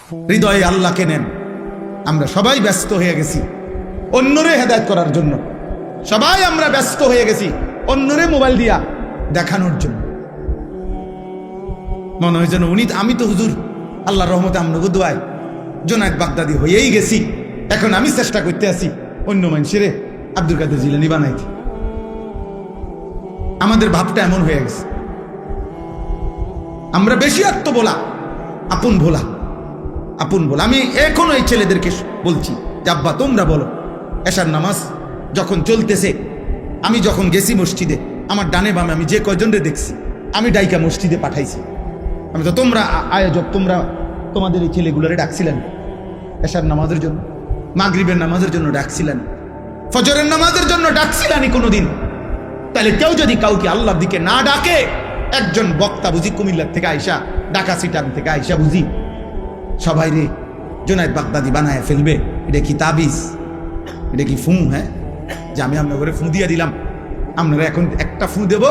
হৃদয়ে আল্লাহকে নেন। আমরা সবাই ব্যস্ত হয়ে গেছি অন্যরে হেদায়েত করার জন্য, সবাই আমরা ব্যস্ত হয়ে গেছি অন্যরে মোবাইল দিয়া দেখানোর জন্য। মনে হয় যেন আমি তো হুজুর আল্লাহর রহমতে আমরা দোয়ায় জুনায়েদ বাগদাদি হয়েই গেছি, এখন আমি চেষ্টা করতে আছি অন্য মানুষের আব্দুল কাদের জিলানী বানাইতে। আমাদের ভাবটা এমন হয়ে গেছে, আমরা বেশি আত্মবোলা, আপন ভোলা, আপন ভোলা। আমি এখনো এই ছেলেদেরকে বলছি যে আব্বা তোমরা বলো, এশার নামাজ যখন চলতেছে, আমি যখন গেছি মসজিদে, আমার ডানে বামে আমি যে কয়জনরে দেখছি আমি ডাইকা মসজিদে পাঠাইছি। আমি তো তোমরা আয়োজক, তোমরা তোমাদের এই ছেলেগুলোরে ডাকছিলেন এশার নামাজের জন্য, মাগরিবের নামাজের জন্য ডাকছিলেন, ফজরের নামাজের জন্য ডাকছিলেন কোনোদিন? তাহলে কেউ যদি কাউকে আল্লাহর দিকে না ডাকে, একজন বক্তা বুঝি কুমিল্লার থেকে আইসা, ঢাকা সিটান থেকে আইসা বুঝি সবাই রে জুনায়েদ বাগদাদি বানায় ফেলবে? এটা কি তাবিজ? এটা কি ফু? হ্যাঁ, যে আমি আপনার ঘরে ফু দিয়ে দিলাম, আপনারা এখন একটা ফু দেব,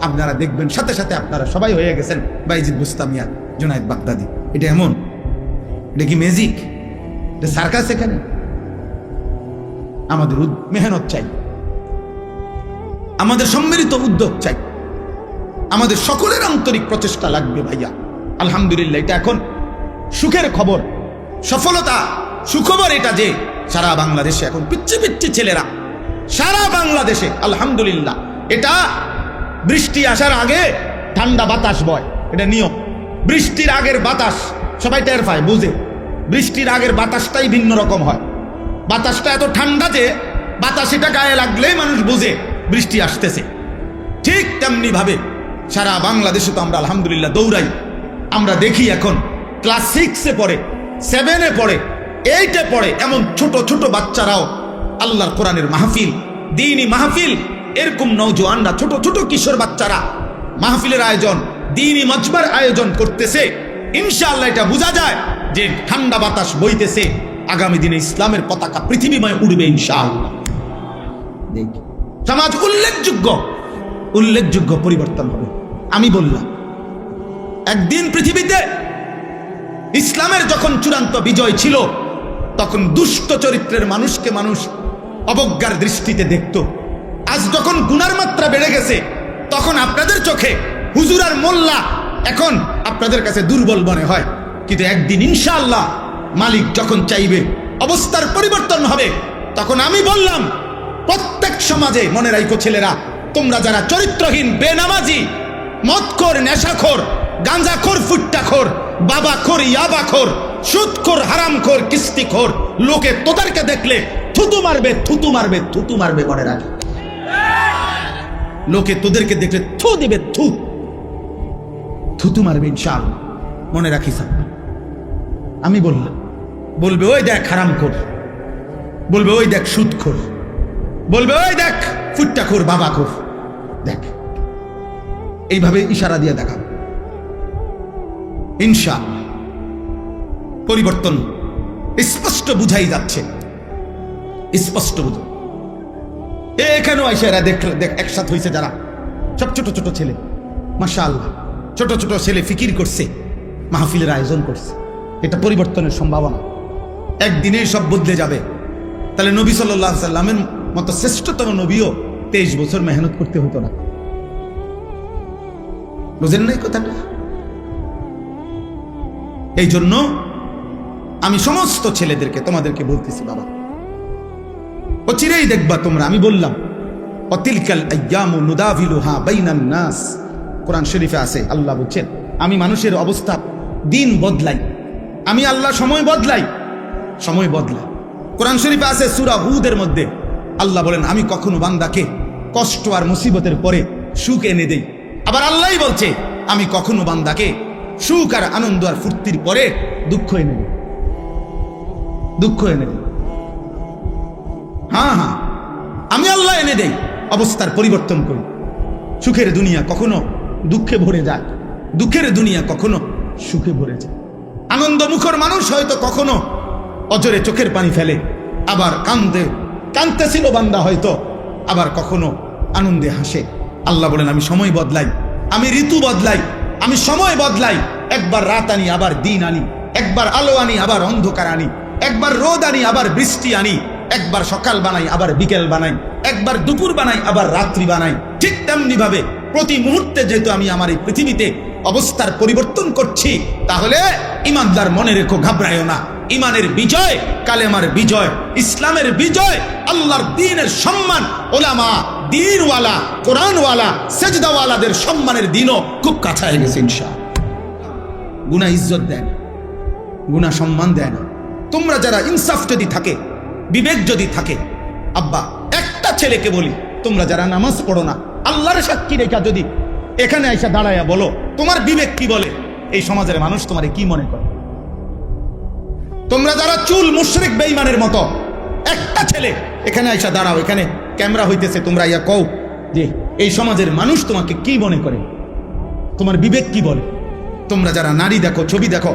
আপনারা দেখবেন সাথে সাথে আপনারা সবাই হয়ে গেছেন বাইজিদ বুস্তামিয়া জুনায়েদ বাগদাদি। এটা এমন? এটা কি ম্যাজিক? এটা সার্কাস? এখানে আমাদের মেহনত চাই, আমাদের সম্মিলিত উদ্যোগ চাই, আমাদের সকলের আন্তরিক প্রচেষ্টা লাগবে ভাইয়া। আলহামদুলিল্লাহ, এটা এখন সুখের খবর, সফলতা, সুখবর এটা যে সারা বাংলাদেশে এখন পিচ্ছি পিচ্ছি ছেলেরা, সারা বাংলাদেশে আলহামদুলিল্লাহ, এটা বৃষ্টি আসার আগে ঠান্ডা বাতাস বয়, এটা নিয়ম। বৃষ্টির আগের বাতাস সবাই টের পায়, বুঝে। বৃষ্টির আগের বাতাসটাই ভিন্ন রকম হয়, বাতাসটা এত ঠান্ডা যে বাতাস এটা গায়ে লাগলেই মানুষ বুঝে বৃষ্টি আসতেছে। ঠিক তেমনি ভাবে সারা বাংলাদেশে তো আমরা আলহামদুলিল্লাহ দৌড়াই। আমরা দেখি এখন ক্লাস 6-এ পড়ে, 7-এ পড়ে, 8-এ পড়ে, এমন ছোট ছোট বাচ্চারাও আল্লাহর কোরআনের মাহফিল, দ্বীনি মাহফিল, এরকম নওজোয়ানরা, ছোট ছোট কিশোর বাচ্চারা মাহফিলের আয়োজন, দ্বীনি মজবার আয়োজন করতেছে। ইনশাআল্লাহ এটা বোঝা যায় যে ঠান্ডা বাতাস বইতেছে, আগামী দিনে ইসলামের পতাকা পৃথিবীময় উড়বে ইনশাআল্লাহ। সমাজ উল্লেখযোগ্য পরিবর্তন হবে। আমি বললাম একদিন পৃথিবীতে ইসলামের যখন চূড়ান্ত বিজয় ছিল, তখন দুষ্ট চরিত্রের মানুষকে মানুষ অবজ্ঞার দৃষ্টিতে দেখত। আজ যখন গুনার মাত্রা বেড়ে গেছে, তখন আপনাদের চোখে হুজুর আর মোল্লা এখন আপনাদের কাছে দুর্বল মনে হয়। কিন্তু একদিন ইনশাআল্লাহ মালিক যখন চাইবে অবস্থার পরিবর্তন হবে, তখন আমি বললাম প্রত্যেক সমাজে, মনে রাখো ছেলেরা, তোমরা যারা চরিত্রহীন, বেনামাজি, মদখোর, নেশাখোর, গাঁজাখোর, ফুট্টাখোর, বাবাখোর, ইয়াবাখোর, সুদখোর, হারামখোর, কিস্তিখোর, লোকে তোদেরকে দেখলে থুতু মারবে, থুতু মারবে, থুতু মারবে। মনে রাখ, লোকে তোদেরকে দেখলে থু দিবে, থুতু মারবে ইনশাআল্লাহ। মনে রাখিস, আমি বললাম, বলবে ওই দেখ হারামখোর, বলবে ওই দেখ সুদখোর, বলবে ওই দেখ ফুট্টাখোর, বাবাখোর, দেখ। এইভাবে ইশারা দিয়ে দেখাবো ইনশাআল্লাহ। পরিবর্তন স্পষ্ট বুঝাই যাচ্ছে, স্পষ্ট বুঝো। এখানেও ইশারা দেখ, একসাথে হয়েছে যারা, সব ছোট ছোট ছেলে, মাশাআল্লাহ, ছোট ছোট ছেলে ফিকির করছে, মাহফিলের আয়োজন করছে। এটা পরিবর্তনের সম্ভাবনা, একদিনেই সব বদলে যাবে। তাহলে নবী সাল্লাল্লাহু আলাইহি সাল্লামের মতো শ্রেষ্ঠতম নবীও 23 বছর মেহনত করতে হতো না। বুঝেন নাই কথাটা? এই জন্য আমি সমস্ত ছেলেদেরকে, তোমাদেরকে বলতেছি, বাবা অচিরেই দেখবা তোমরা। আমি বললাম অতিলকাল আইয়ামু নুদাভিলুহা বাইনান নাস, কোরআন শরীফে আছে, আল্লাহ বলছেন আমি মানুষের অবস্থা দিন বদলাই, আমি আল্লাহ সময় বদলাই, সময় বদলাই। কোরআন শরীফে আছে সূরা হুদের মধ্যে আল্লাহ বলেন আমি কখনো বান্দাকে কষ্ট আর মুসিবতের পরে সুখ এনে দেই। আবার আল্লাহই বলছে আমি কখনো বান্দাকে সুখ আর আনন্দ আর ফুর্তির পরে দুঃখ এনে দেই, দুঃখ এনে দেই। হ্যাঁ হ্যাঁ, আমি আল্লাহ এনে দেই, অবস্থার পরিবর্তন করি। সুখের দুনিয়া কখনো দুঃখে ভরে যায়, দুঃখের দুনিয়া কখনো সুখে ভরে যায়। আনন্দ মুখর মানুষ হয়তো কখনো অজরে চোখের পানি ফেলে, আবার কাঁদতেছিল বান্দা হয়তো, আবার কখনো আনন্দে হাসে। আল্লাহ বলেন আমি সময় বদলাই, আমি ঋতু বদলাই, আমি সময় বদলাই, একবার রাত আনি আবার দিন আনি, একবার আলো আনি আবার অন্ধকার আনি, একবার রোদ আনি আবার বৃষ্টি আনি, একবার সকাল বানাই আবার বিকেল বানাই, একবার দুপুর বানাই আবার রাত্রি বানাই। ঠিক তেমনি ভাবে প্রতি মুহূর্তে যেহেতু আমি আমার এই পৃথিবীতে অবস্থার পরিবর্তন করছি, তাহলে ইমানদার মনে রেখো, ঘাবড়ায়ও না। ইমানের বিজয়, কালেমার বিজয়, ইসলামের বিজয়, আল্লাহর দ্বীনের সম্মান, ওলামা, দ্বীনওয়ালা, কোরআনওয়ালা, সেজদাওয়ালাদের সম্মানের দিনও খুব কাছায় গেছে ইনশাআল্লাহ। গুনাহ ইজ্জত দেয় না, গুনাহ সম্মান দেয় না। তোমরা যারা ইনসাফ যদি থাকে, বিবেক যদি থাকে, আব্বা একটা ছেলেকে বলি, তোমরা যারা নামাজ পড়ো না, আল্লাহর সাক্ষী রেখা যদি এখানে আইসা দাঁড়াইয়া বলো তোমার বিবেক কি বলে, এই সমাজের মানুষ তোমারে কি মনে করে? তোমরা যারা চুল মুশরিক বেঈমানের মতো, একটা ছেলে এখানে আইসা দাঁড়াও, এখানে ক্যামেরা হইতেছে, তোমরা ইয়া কও যে এই সমাজের মানুষ তোমাকে কি মনে করে, তোমার বিবেক কি বলে? তোমরা যারা নারী দেখো, ছবি দেখো,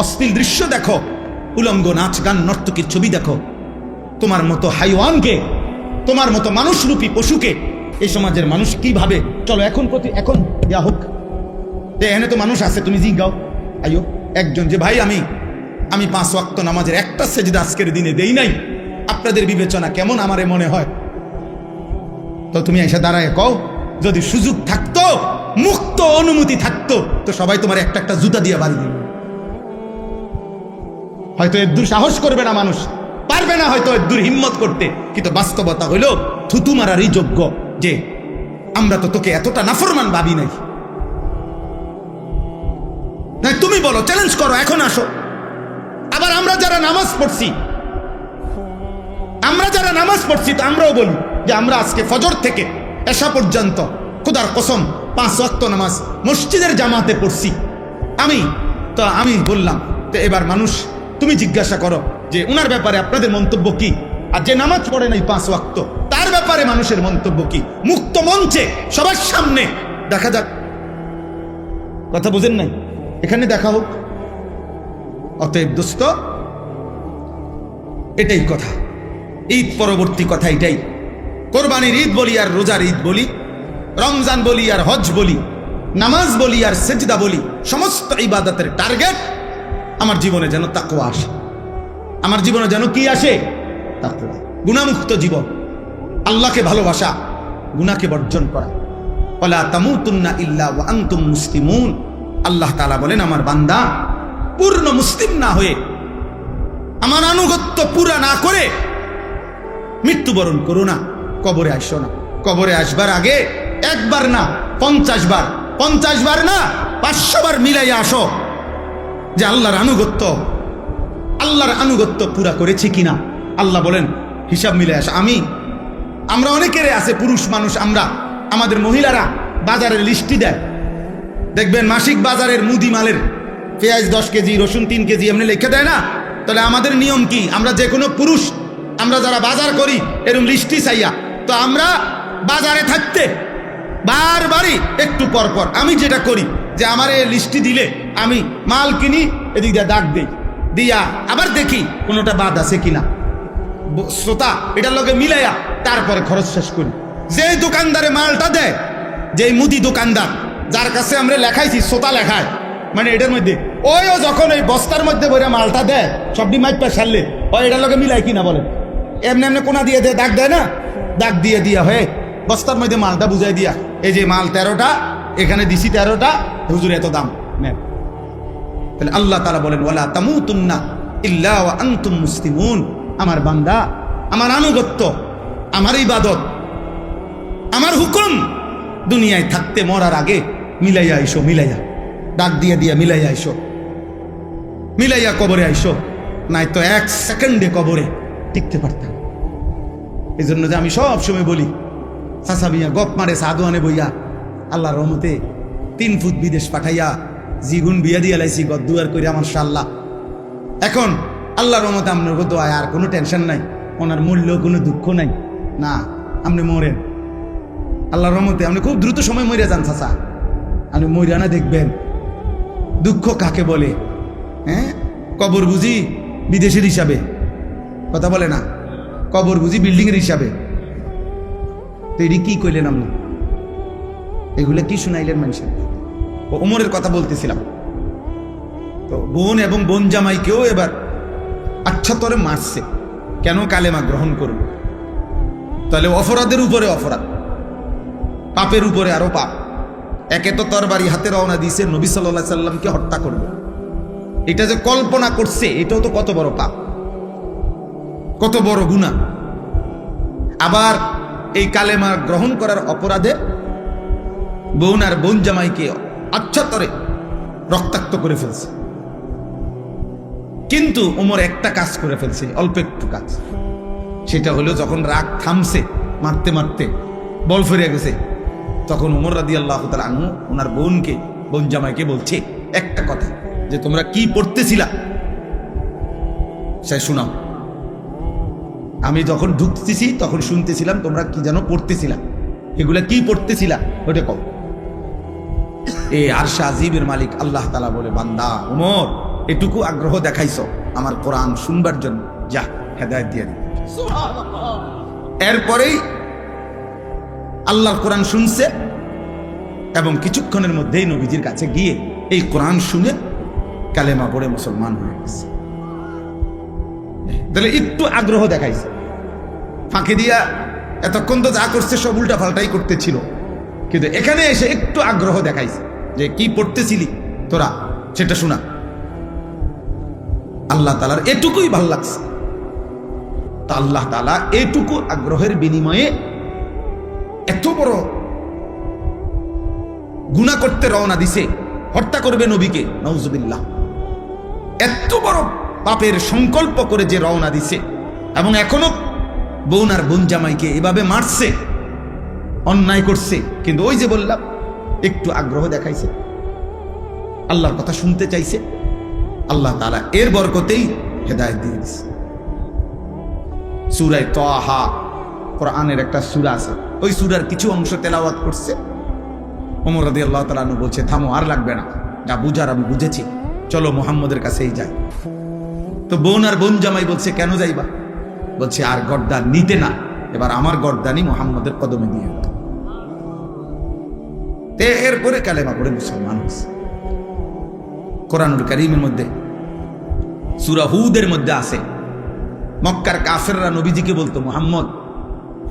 অশ্লীল দৃশ্য দেখো, উলঙ্গ নাচ গান নর্তকীর ছবি দেখো, তোমার মতো হাইওয়ানকে, তোমার মতো মানুষরূপী পশুকে এই সমাজের মানুষ কি ভাবে? চলো এখন এখন ইয়া হোক, এখানে তো মানুষ আছে, তুমি জিগাও আইও একজন যে ভাই আমি 5 ওয়াক্ত নামাজের একটা সেজদা আজকের দিনে দেই নাই, আপনাদের বিবেচনা কেমন আমারে মনে হয়? তো তুমি এসে দাঁড়ায় কও, যদি সুযোগ থাকতো, মুক্ত অনুমতি থাকতো, তো সবাই তোমার একটা একটা জুতা দিয়ে বাড়ি দিবে। হয়তো এর দূর সাহস করবে না মানুষ, পারবে না হয়তো এর দূর হিম্মত করতে, কিন্তু বাস্তবতা হইল থুতু মারারই যোগ্য যে আমরা তো তোকে এতটা নাফরমান ভাবি নাই। তুমি বলো, চ্যালেঞ্জ করো, এখন আসো। আবার আমরা যারা নামাজ পড়ছি, তো আমরাও বলি যে আমরা আজকে ফজর থেকে এশা পর্যন্ত খোদার কসম 5 ওয়াক্ত নামাজ মসজিদের জামাতে পড়ছি। আমি বললাম, তো এবার মানুষ তুমি জিজ্ঞাসা করো যে উনার ব্যাপারে আপনাদের মন্তব্য কি, আর যে নামাজ পড়ে নাই 5 ওয়াক্ত তার ব্যাপারে মানুষের মন্তব্য কি? মুক্ত মঞ্চে সবার সামনে দেখা যাক। কথা বুঝেন নাই? এখানে দেখা হোক। অতএব দোস্ত, এটাই কথা, ঈদ পরবর্তী কথা এটাই। কোরবানির ঈদ বলি আর রোজার ঈদ বলি, রমজান বলি আর হজ বলি, নামাজ বলি আর সেজদা বলি, সমস্ত ইবাদতের টার্গেট আমার জীবনে যেন তাকওয়া আসে। আমার জীবনে যেন কি আসে? তাকওয়া। গুনাহমুক্ত জীবন, আল্লাহকে ভালোবাসা, গুনাহকে বর্জন করা। ওয়ালা তামুতুন্না ইল্লা ওয়া আনতুম মুসলিমুন। আল্লাহ তাআলা বলেন, আমার বান্দা পূর্ণ মুসলিম না হয়ে, আমার আনুগত্য পুরা না করে মৃত্যুবরণ করো না, কবরে আসো না। কবরে আসবার আগে একবার না 50 বার, 50 বার না 500 বার মিলাইয়া আসো যে আল্লাহর আনুগত্য পুরা করেছি কিনা। আল্লাহ বলেন হিসাব মিলে আসা। আমরা অনেকের আছে, পুরুষ মানুষ আমরা, আমাদের মহিলারা বাজারের লিস্টি দেয়, দেখবেন মাসিক বাজারের মুদি মালের পেঁয়াজ 10 কেজি, রসুন 3 কেজি এমনি লিখে দেয় না? তাহলে আমাদের নিয়ম কি? আমরা যে কোনো পুরুষ, আমরা যারা বাজার করি এরকম লিস্টি চাইয়া, তো আমরা বাজারে থাকতে বারবারই একটু পর পর আমি যেটা করি যে আমার এই লিস্টি দিলে আমি মাল কিনি, এদিক দিয়ে দাগ দিই, দিয়া আবার দেখি কোনোটা বাদ আছে কিনা, শ্রোতা এটার লগে মিলাইয়া তারপরে খরচ শেষ করি। যেই দোকানদারে মালটা দেয়, যেই মুদি দোকানদার যার কাছে আমরা লেখাইছি, শ্রোতা লেখায়, মানে এটার মধ্যে ওইও যখন এই বস্তার মধ্যে ভরে মালটা দেয়, সবটি মাইপা সারলে ওই এটার লগে মিলাই কিনা বলেন, এমনি কোনা দিয়ে দেয়, দাগ দেয় না, দাগ দিয়ে দিয়া হয়ে বস্তার মধ্যে মালটা বুঝাই দিয়া, এই যে মাল 13টা, এখানে দিছি 13টা, হুজুর এত দাম নেন। তাহলে আল্লাহ তাআলা বলেন, ওয়ালা তামুতুন্না ইল্লা ওয়া আনতুম মুসলিমুন। আমার বান্দা, আমার আনুগত্য, আমার ইবাদত, আমার হুকুম দুনিয়ায় থাকতে মরার আগে মিলাইয়া আইসো, মিলাইয়া ডাক দিয়ে দিয়া মিলাইয়া আইসো, মিলাইয়া কবরে আইসো, নাই তো 1 সেকেন্ডে কবরে টিকতে পারতাম। এই জন্য যে আমি সব সময় বলি, চাচা গপ মারে সাধুয়ানে বইয়া, আল্লাহর রহমতে 3 ফুট বিদেশ পাঠাইয়া জিগুন বিয়া দিয়া লাইছি, গদ্দুয়ার করিয়া মাশাআল্লাহ। এখন আল্লাহর রহমতে আপনার দোয়ায় আর কোনো টেনশন নাই, ওনার মূল্য কোনো দুঃখ নাই। না, আপনি মরেন আল্লাহর রহমতে, আপনি খুব দ্রুত সময় মরে যান চাচা, আপনি মরিয়া না দেখবেন দুঃখ কাকে বলে। হ্যাঁ, কবর বুঝি বিদেশের হিসাবে, কথা বলে না, কবর বুঝি বিল্ডিং এর হিসাবে। তো এটি কি কইলেন আপনি? এগুলো কি শুনাইলেন মানুষের? ও ওমরের কথা বলতেছিলাম, তো বোন এবং বোন জামাইকেও এবার আচ্ছা তরে মারছে, কেন কালেমা গ্রহণ করবে? তাহলে অপরাধের উপরে অপরাধ, পাপের উপরে আরো পাপ। একে তো তরবারি হাতে রওনা দিয়েছে, নবী সাল্লাল্লাহু আলাইহি সাল্লামকে হত্যা করবে, এটা যে কল্পনা করছে এটাও তো কত বড় পাপ, কত বড় গুনাহ। আবার এই কালেমা গ্রহণ করার অপরাধে বোন আর বোন জামাইকে আচ্ছা তরে রক্তাক্ত করে ফেলছে। কিন্তু ওমর একটা কাজ করে ফেলছে, অল্প একটু কাজ। সেটা হলো যখন রাগ থামছে, মারতে মারতে বল ফিরে গেছে, তখন ওমর রাদিয়াল্লাহু তাআলা আনহু ওনার বোনকে, বোন জামাইকে বলছে একটা কথা, যে তোমরা কি পড়তেছিলা সে শোনাও। আমি যখন ঢুকতেছি তখন শুনতেছিলাম তোমরা কি যেন পড়তেছিলা, এগুলা কি পড়তেছিলা ওটা কও। এই আরশে আজিমের মালিক আল্লাহ তাআলা বলে, বান্দা ওমর, এটুকু আগ্রহ দেখাইছো আমার কোরআন শুনবার জন্য, যা হেদায়েত দিয়ে দিই। এরপরেই আল্লাহর কোরআন শুনছে এবং কিছুক্ষণের মধ্যেই নবীজির কাছে গিয়ে এই কোরআন শুনে কালেমা পড়ে মুসলমান হয়ে গেছে। তাহলে একটু আগ্রহ দেখাইছে, ফাঁকি দিয়া এতক্ষণ তো যা করছে সব উল্টা পাল্টাই করতেছিল, কিন্তু এখানে এসে একটু আগ্রহ দেখাইছে যে কি পড়তেছিলি তোরা সেটা শোনা। আল্লাহ তাআলার এটুকুই ভাল লাগছে। তা আল্লাহ তাআলা এটুকু আগ্রহের বিনিময়ে এত বড় গুনাহ করতে রওনা দিছে, হত্যা করবে নবীকে, নাউজুবিল্লাহ। এত বড় পাপের সংকল্প করে যে রওনা দিছে, এবং এখনো বোন আর বোন জামাইকে এভাবে মারছে, অন্যায় করছে, কিন্তু ওই যে বললাম একটু আগ্রহ দেখাইছে, আল্লাহর কথা শুনতে চাইছে, আল্লাহ তাআলা এর বরকতেই হেদায়েত দিয়ে দিয়েছে। সূরা তাহা কোরআনের একটা সূরা আছে, ওই সূরার কিছু অংশ তেলাওয়াত করছে। ওমর রাদিয়াল্লাহু তাআলা আনহু বলছে, থামো, আর লাগবে না, যা বুঝার আমি বুঝেছি, চলো মুহাম্মদের কাছেই যাই। তো বোন আর বোন জামাই বলছে, কেন যাইবা? বলছে, আর গর্দান নিতে না, এবার আমার গর্দানই মুহাম্মদের কদমে দিয়ে দাও। এরপরে কালেমা পড়ে মুসলমান হয়েছে। কোরআনুল কারীমের মধ্যে সূরা হুদের মধ্যে আছে, মক্কার কাফেররা নবীজিকে বলতো, মুহাম্মদ,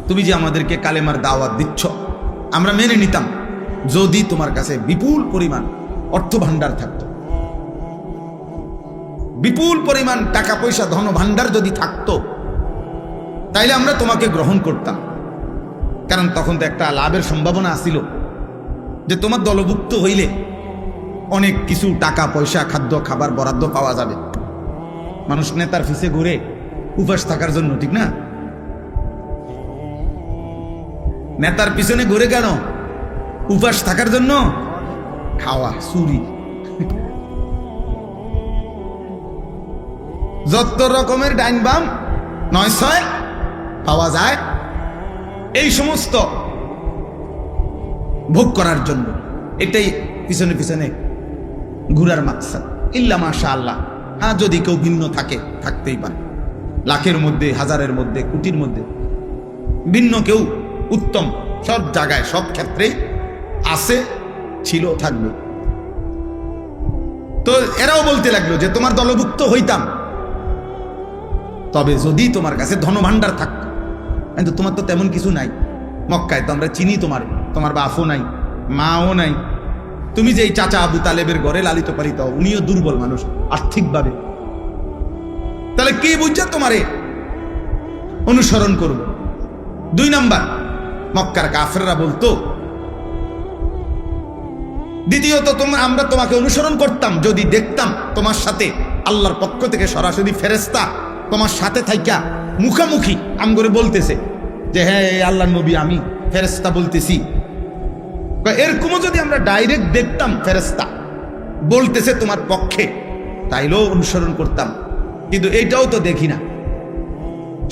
তুমি যে আমাদেরকে কালেমার দাওয়াত দিচ্ছ, আমরা মেনে নিতাম যদি তোমার কাছে বিপুল পরিমাণ অর্থ ভান্ডার থাকতো, বিপুল পরিমাণ টাকা পয়সা ধন ভান্ডার যদি থাকতো, তাইলে আমরা তোমাকে গ্রহণ করতাম। কারণ তখন তো একটা লাভের সম্ভাবনা আসিল, যে তোমার দলভুক্ত হইলে অনেক কিছু টাকা পয়সা, খাদ্য খাবার বরাদ্দ পাওয়া যাবে। মানুষ নেতার পিছে ঘুরে উপাস থাকার জন্য, ঠিক না? নেতার পিছনে ঘুরে কেন? উপাস থাকার জন্য, খাওয়া, চুরি, যত রকমের ডাইন বাম নয় ছয় পাওয়া যায়, এই সমস্ত ভোগ করার জন্য। এটাই পিছনে পিছনে ঘুরার মাকসাদ। ইল্লা মাশাআল্লাহ, হ্যাঁ, যদি কেউ ভিন্ন থাকে, থাকতেই পারে, লাখের মধ্যে, হাজারের মধ্যে, কোটির মধ্যে ভিন্ন কেউ উত্তম, সব জায়গায় সব ক্ষেত্রে আছে, ছিল, থাকবে। তো এরাও বলতে লাগলো যে তোমার দলভুক্ত হইতাম, তবে যদি তোমার কাছে ধনভাণ্ডার থাকতো। কিন্তু তোমার তো তেমন কিছু নাই, মক্কায় তো আমরা চিনি তোমার বাপও নাই, মাও নাই, তুমি যে এই চাচা আবু তালেবের ঘরে লালিত পালিত, উনিও দুর্বল মানুষ আর্থিকভাবে, তাহলে কি বুঝছে তোমারে অনুসরণ করব? 2 নাম্বার, মক্কার কাফেররা বলতো, দ্বিতীয়ত আমরা তোমাকে অনুসরণ করতাম যদি দেখতাম তোমার সাথে আল্লাহর পক্ষ থেকে সরাসরি ফেরেশতা তোমার সাথে থাইকা মুখামুখি আম করে বলতেছে যে হ্যাঁ আল্লাহর নবী, আমি ফেরেশতা বলতেছি। এরকমও যদি আমরা ডাইরেক্ট দেখতাম ফেরেশতা বলতেছে তোমার পক্ষে, তাইলেও অনুসরণ করতাম, কিন্তু এইটাও তো দেখি না,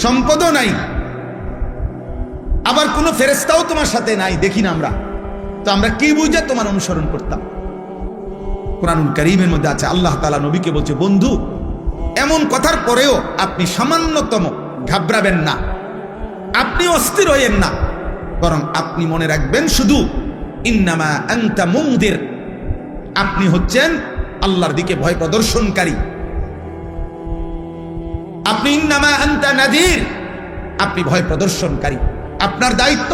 সম্পদও নাই, আবার কোনো ফেরেশতাও তোমার সাথে নাই, দেখি না আমরা, তো আমরা কি বুঝে তোমার অনুসরণ করতাম? কোরআনুল কারীমের মধ্যে আছে, আল্লাহ তাআলা নবীকে বলছে, বন্ধু, এমন কথার পরেও আপনি সামান্যতম ঘাবড়াবেন না, আপনি অস্থির হইয়েন না, বরং আপনি মনে রাখবেন শুধু ইন্নামা আনতা মুনদির, আপনি হচ্ছেন আল্লাহর দিকে ভয় প্রদর্শনকারী। আপনি ইন্নামা আনতা নাযীর, আপনি ভয় প্রদর্শনকারী। আপনার দায়িত্ব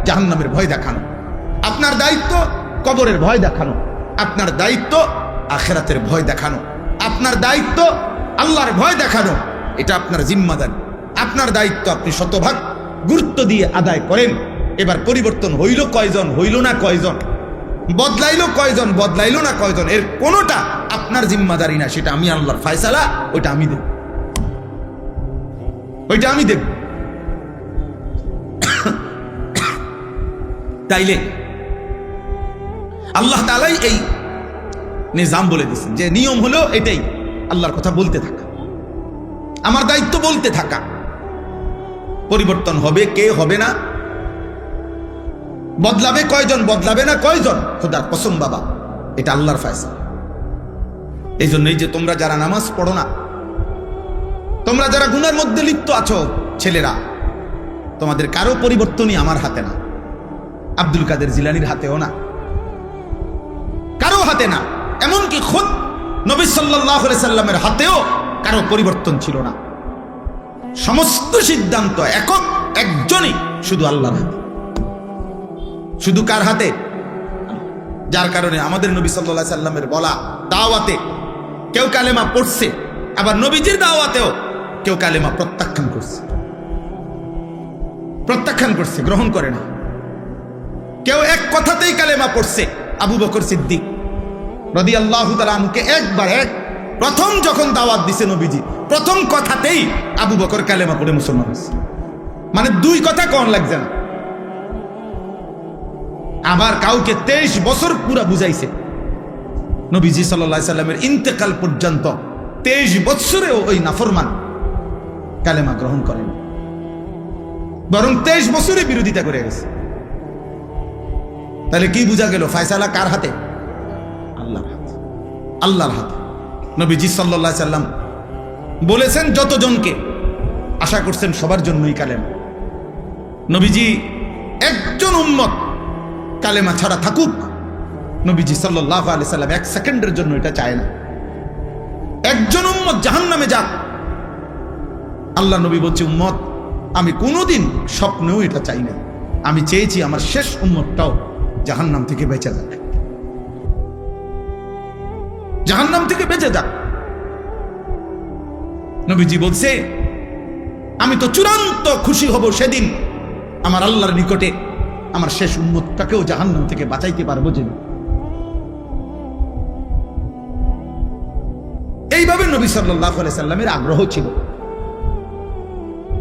জাহান্নামের ভয় দেখানো, আপনার দায়িত্ব কবরের ভয় দেখানো, আপনার দায়িত্ব আখিরাতের ভয় দেখানো, আপনার দায়িত্ব আল্লাহর ভয় দেখানো। এটা আপনার জিম্মাদারি, আপনার দায়িত্ব। আপনি শতভাগ গুরুত্ব দিয়ে আদায় করেন। এবার পরিবর্তন হইল কয়জন, হইল না কয়জন, বদলাইলো কয়জন, বদলাইলো না কয়জন, এর কোনোটা আপনার জিম্মাদারি না। সেটা আমি আল্লাহর ফয়সালা, ওইটা আমি দেব, ওইটা আমি দেব। তাইলে আল্লাহ তাআলাই এই নিজাম বলে দিচ্ছেন যে নিয়ম হলো এটাই, আল্লাহর কথা বলতে থাকা, আমার দায়িত্ব বলতে থাকা। পরিবর্তন হবে কে, হবে না, বদলাবে কয়জন, বদলাবে না কয়জন, খোদার কসম বাবা, এটা আল্লাহর ফয়সালা। এই জন্যই যে তোমরা যারা নামাজ পড়ো না, তোমরা যারা গুনার মধ্যে লিপ্ত আছো ছেলেরা, তোমাদের কারো পরিবর্তনই আমার হাতে না, আব্দুল কাদের জিলানীর হাতেও না, কারো হাতে না। এমনকি খুদ নবী সাল্লাল্লাহু আলাইহি সাল্লামের হাতেও কারো পরিবর্তন ছিল না। সমস্ত সিদ্ধান্ত একক একজনই, শুধু আল্লাহর হাতে। শুধু কার হাতে? যার কারণে আমাদের নবী সাল্লাল্লাহু আলাইহি সাল্লামের বলা দাওয়াতে কেউ কালেমা পড়ছে, আবার নবীজির দাওয়াতেও কেউ কালেমা প্রত্যাখ্যান করছে, প্রত্যাখ্যান করছে, গ্রহণ করে না। কেউ এক কথাতেই কালেমা পড়ছে। আবু বকর সিদ্দিক রাদিয়াল্লাহু তাআলা আনহুকে একবার প্রথম যখন দাওয়াত দিছে নবীজি, প্রথম কথাতেই আবু বকর কালেমা পড়ে মুসলমান হয়েছে। মানে দুই কথা কোন লাগছে না। আবার কাউকে 23 বছর পুরা বুঝাইছে। নবীজি সাল্লাল্লাহু আলাইহি সাল্লামের ইন্তেকাল পর্যন্ত 23 বছরেও ওই নাফরমান কালেমা গ্রহণ করেন, বরং 23 বছরে বিরোধিতা করে গেছে। তাহলে কি বোঝা গেল? ফয়সালা কার হাতে? আল্লাহর হাতে, আল্লাহর হাতে। নবীজি সাল্লাল্লাহু আলাইহি সাল্লাম বলেছেন যতজনকে, আশা করছেন সবার জন্যই কালেমা। নবীজি একজন উম্মত কালেমা ছাড়া থাকুক, নবীজি সাল্লাল্লাহু আলাইহি সাল্লাম এক সেকেন্ডের জন্য এটা চায় না। একজন উম্মত জাহান্নামে যাক, আল্লাহ নবী বলছে উম্মত আমি কোনোদিন স্বপ্নেও এটা চাই না। আমি চেয়েছি আমার শেষ উম্মতটাও জাহান্নাম থেকে বেঁচে যাক, জাহান্নাম থেকে বেঁচে যাক। নবীজি বলছে আমি তো চূড়ান্ত খুশি হব সেদিন আমার আল্লাহর নিকটে আমার শেষ উম্মতটাকেও জাহান্নাম থেকে বাঁচাইতে পারবো। যে এইভাবে নবী সাল্লাল্লাহু আলাইহি সাল্লামের আগ্রহ ছিল।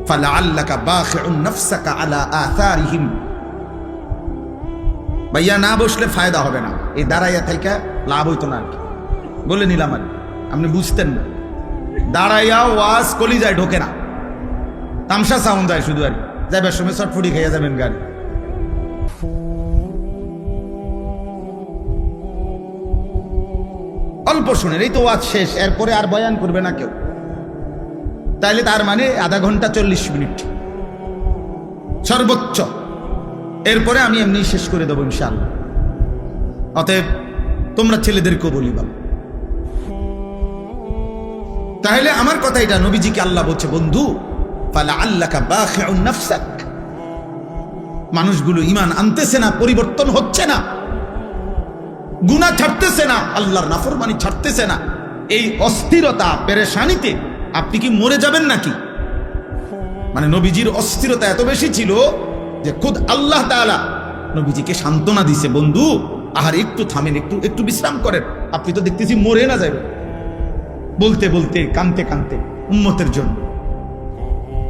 ফালাআল্লাকা বাখিউন নাফসাকা আলা আথারিহিম, ভাইয়া না বসলে ফায়দা হবে না, এই দাঁড়াইয়া থাইকা লাভ হইতো না। আর কি বলে নিলাম, আর আপনি বুঝতেন না, দাঁড়াইয়া ওয়াজ কলিজায় ঢোকে না, তামসা সাউন্ড যায় শুধু। আর যাইবার সময় চটফুটি খাইয়া যাবেন গাড়ি। অল্প শুনেন, এই তো ওয়াজ শেষ, এরপরে আর বয়ান করবে না কেউ। তাইলে তার মানে আধা ঘন্টা 40 মিনিট সর্বোচ্চ, এরপরে আমি এমনি শেষ করে দেবো ইনশাআল্লাহ। অতএব তোমরা ছেলেদেরকেও বলি বাবা। তাহলে আমার কথা এটা, নবীজিকে আল্লাহ বলছে বন্ধু ফালাআল্লাকা বাখিউন নাফসাক, মানুষগুলো ঈমান আনতেছে না, পরিবর্তন হচ্ছে না, গুনাহ ছাড়তেছে না, আল্লাহর নাফরমানি ছাড়তেছে না। এই অস্থিরতা পেরেশানিতে আপনি কি মরে যাবেন নাকি? মানে নবীজির অস্থিরতা এত বেশি ছিল যে খুদ আল্লাহ তাআলা নবীজিকে সান্ত্বনা দিছে, বন্ধু আহার একটু থামেন, একটু একটু বিশ্রাম করেন, আপনি তো দেখতেছি মরে না যাবেন। বলতে বলতে কানতে কানতে উম্মতের জন্য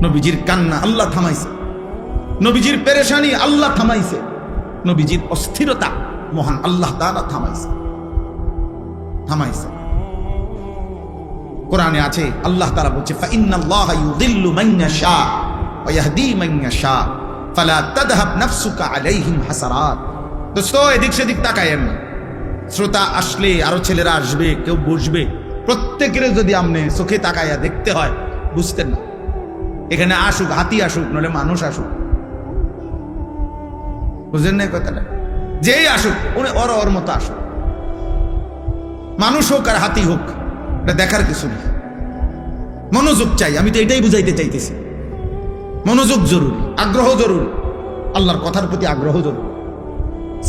নবীজির কান্না আল্লাহ থামাইছে, নবীজির পেরেশানি আল্লাহ থামাইছে, নবীজির অস্থিরতা মহান আল্লাহ তাআলা থামাইছে, থামাইছে। কোরআনে আছে আল্লাহ তাআলা বলছে ফাইন্নাল্লাহা ইউযিল্লু মান ইয়াশা ওয়া ইয়াহদি মান ইয়াশা ফালা তাযহাব নাফসুকা আলাইহিম হাসারাত। দোস্ত এদিক সেদিক তাকায়েন না। শ্রোতা আসলে আরো ছেলেরা আসবে, কেউ বসবে, প্রত্যেকের যদি আপনি চোখে তাকাইয়া দেখতে হয় বুঝতেন না। এখানে আসুক, হাতি আসুক, নলে মানুষ আসুক, বুঝলেন না কথাটা? যেই আসুক উনি ওর মতো আসুক, মানুষ হোক আর হাতি হোক, এটা দেখার কিছু নেই। মনোযোগ চাই, আমি তো এটাই বুঝাইতে চাইতেছি। মনোযোগ জরুরি, আগ্রহ জরুরি, আল্লাহর কথার প্রতি আগ্রহ জরুরি।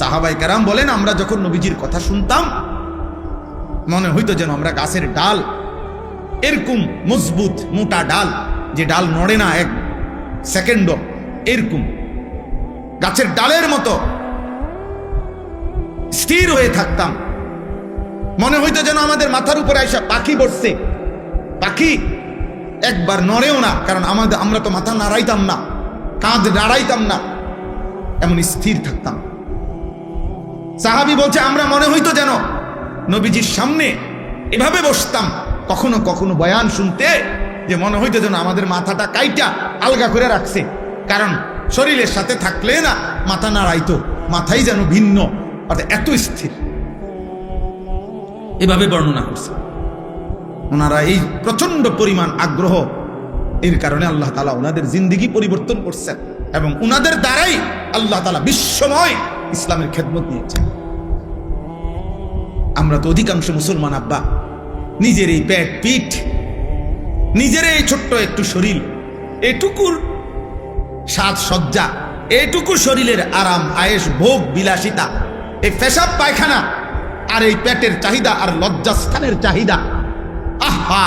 সাহাবায়ে কেরাম বলেন, আমরা যখন নবীজির কথা শুনতাম মনে হইতো যেন আমরা গাছের ডাল, এরকম মজবুত মোটা ডাল, যে ডাল নড়ে না এক সেকেন্ডও, এরকম গাছের ডালের মতো স্থির হয়ে থাকতাম। মনে হইতো যেন আমাদের মাথার উপরে আইসা পাখি বসছে। পাখি একবার নড়েও না, কারণ আমরা তো মাথা নাড়াইতাম না, কাঁধ নাড়াইতাম না, এমন স্থির থাকতাম। সাহাবী বলছে, আমরা মনে হইতো যেন নবীজির সামনে এভাবে বসতাম। কখনো কখনো বয়ান শুনতে যে মনে হইতো যেন আমাদের মাথাটা কাইটা আলগা করে রাখছে, কারণ শরীরের সাথে থাকলে না মাথা নাড়াইতো, মাথাই যেন ভিন্ন, অর্থাৎ এত স্থির। এভাবে বর্ণনা করছে ওনারা। এই প্রচন্ড পরিমাণ আগ্রহ, এর কারণে আল্লাহ তাআলা ওনাদের জিন্দেগি পরিবর্তন করছেন, এবং ওনাদের দ্বারাই আল্লাহ তাআলা বিশ্বময় ইসলামের খেদমত নিয়েছেন। আমরা তো অধিকাংশ মুসলমান আব্বা নিজের এই পেট পিঠ, নিজের এই ছোট্ট একটু শরীর, এটুকুর সাজসজ্জা, এটুকু শরীরের আরাম আয়েশ ভোগ বিলাসিতা, এই পেশাব পায়খানা আর এই পেটের চাহিদা আর লজ্জাস্থানের চাহিদা, আহা,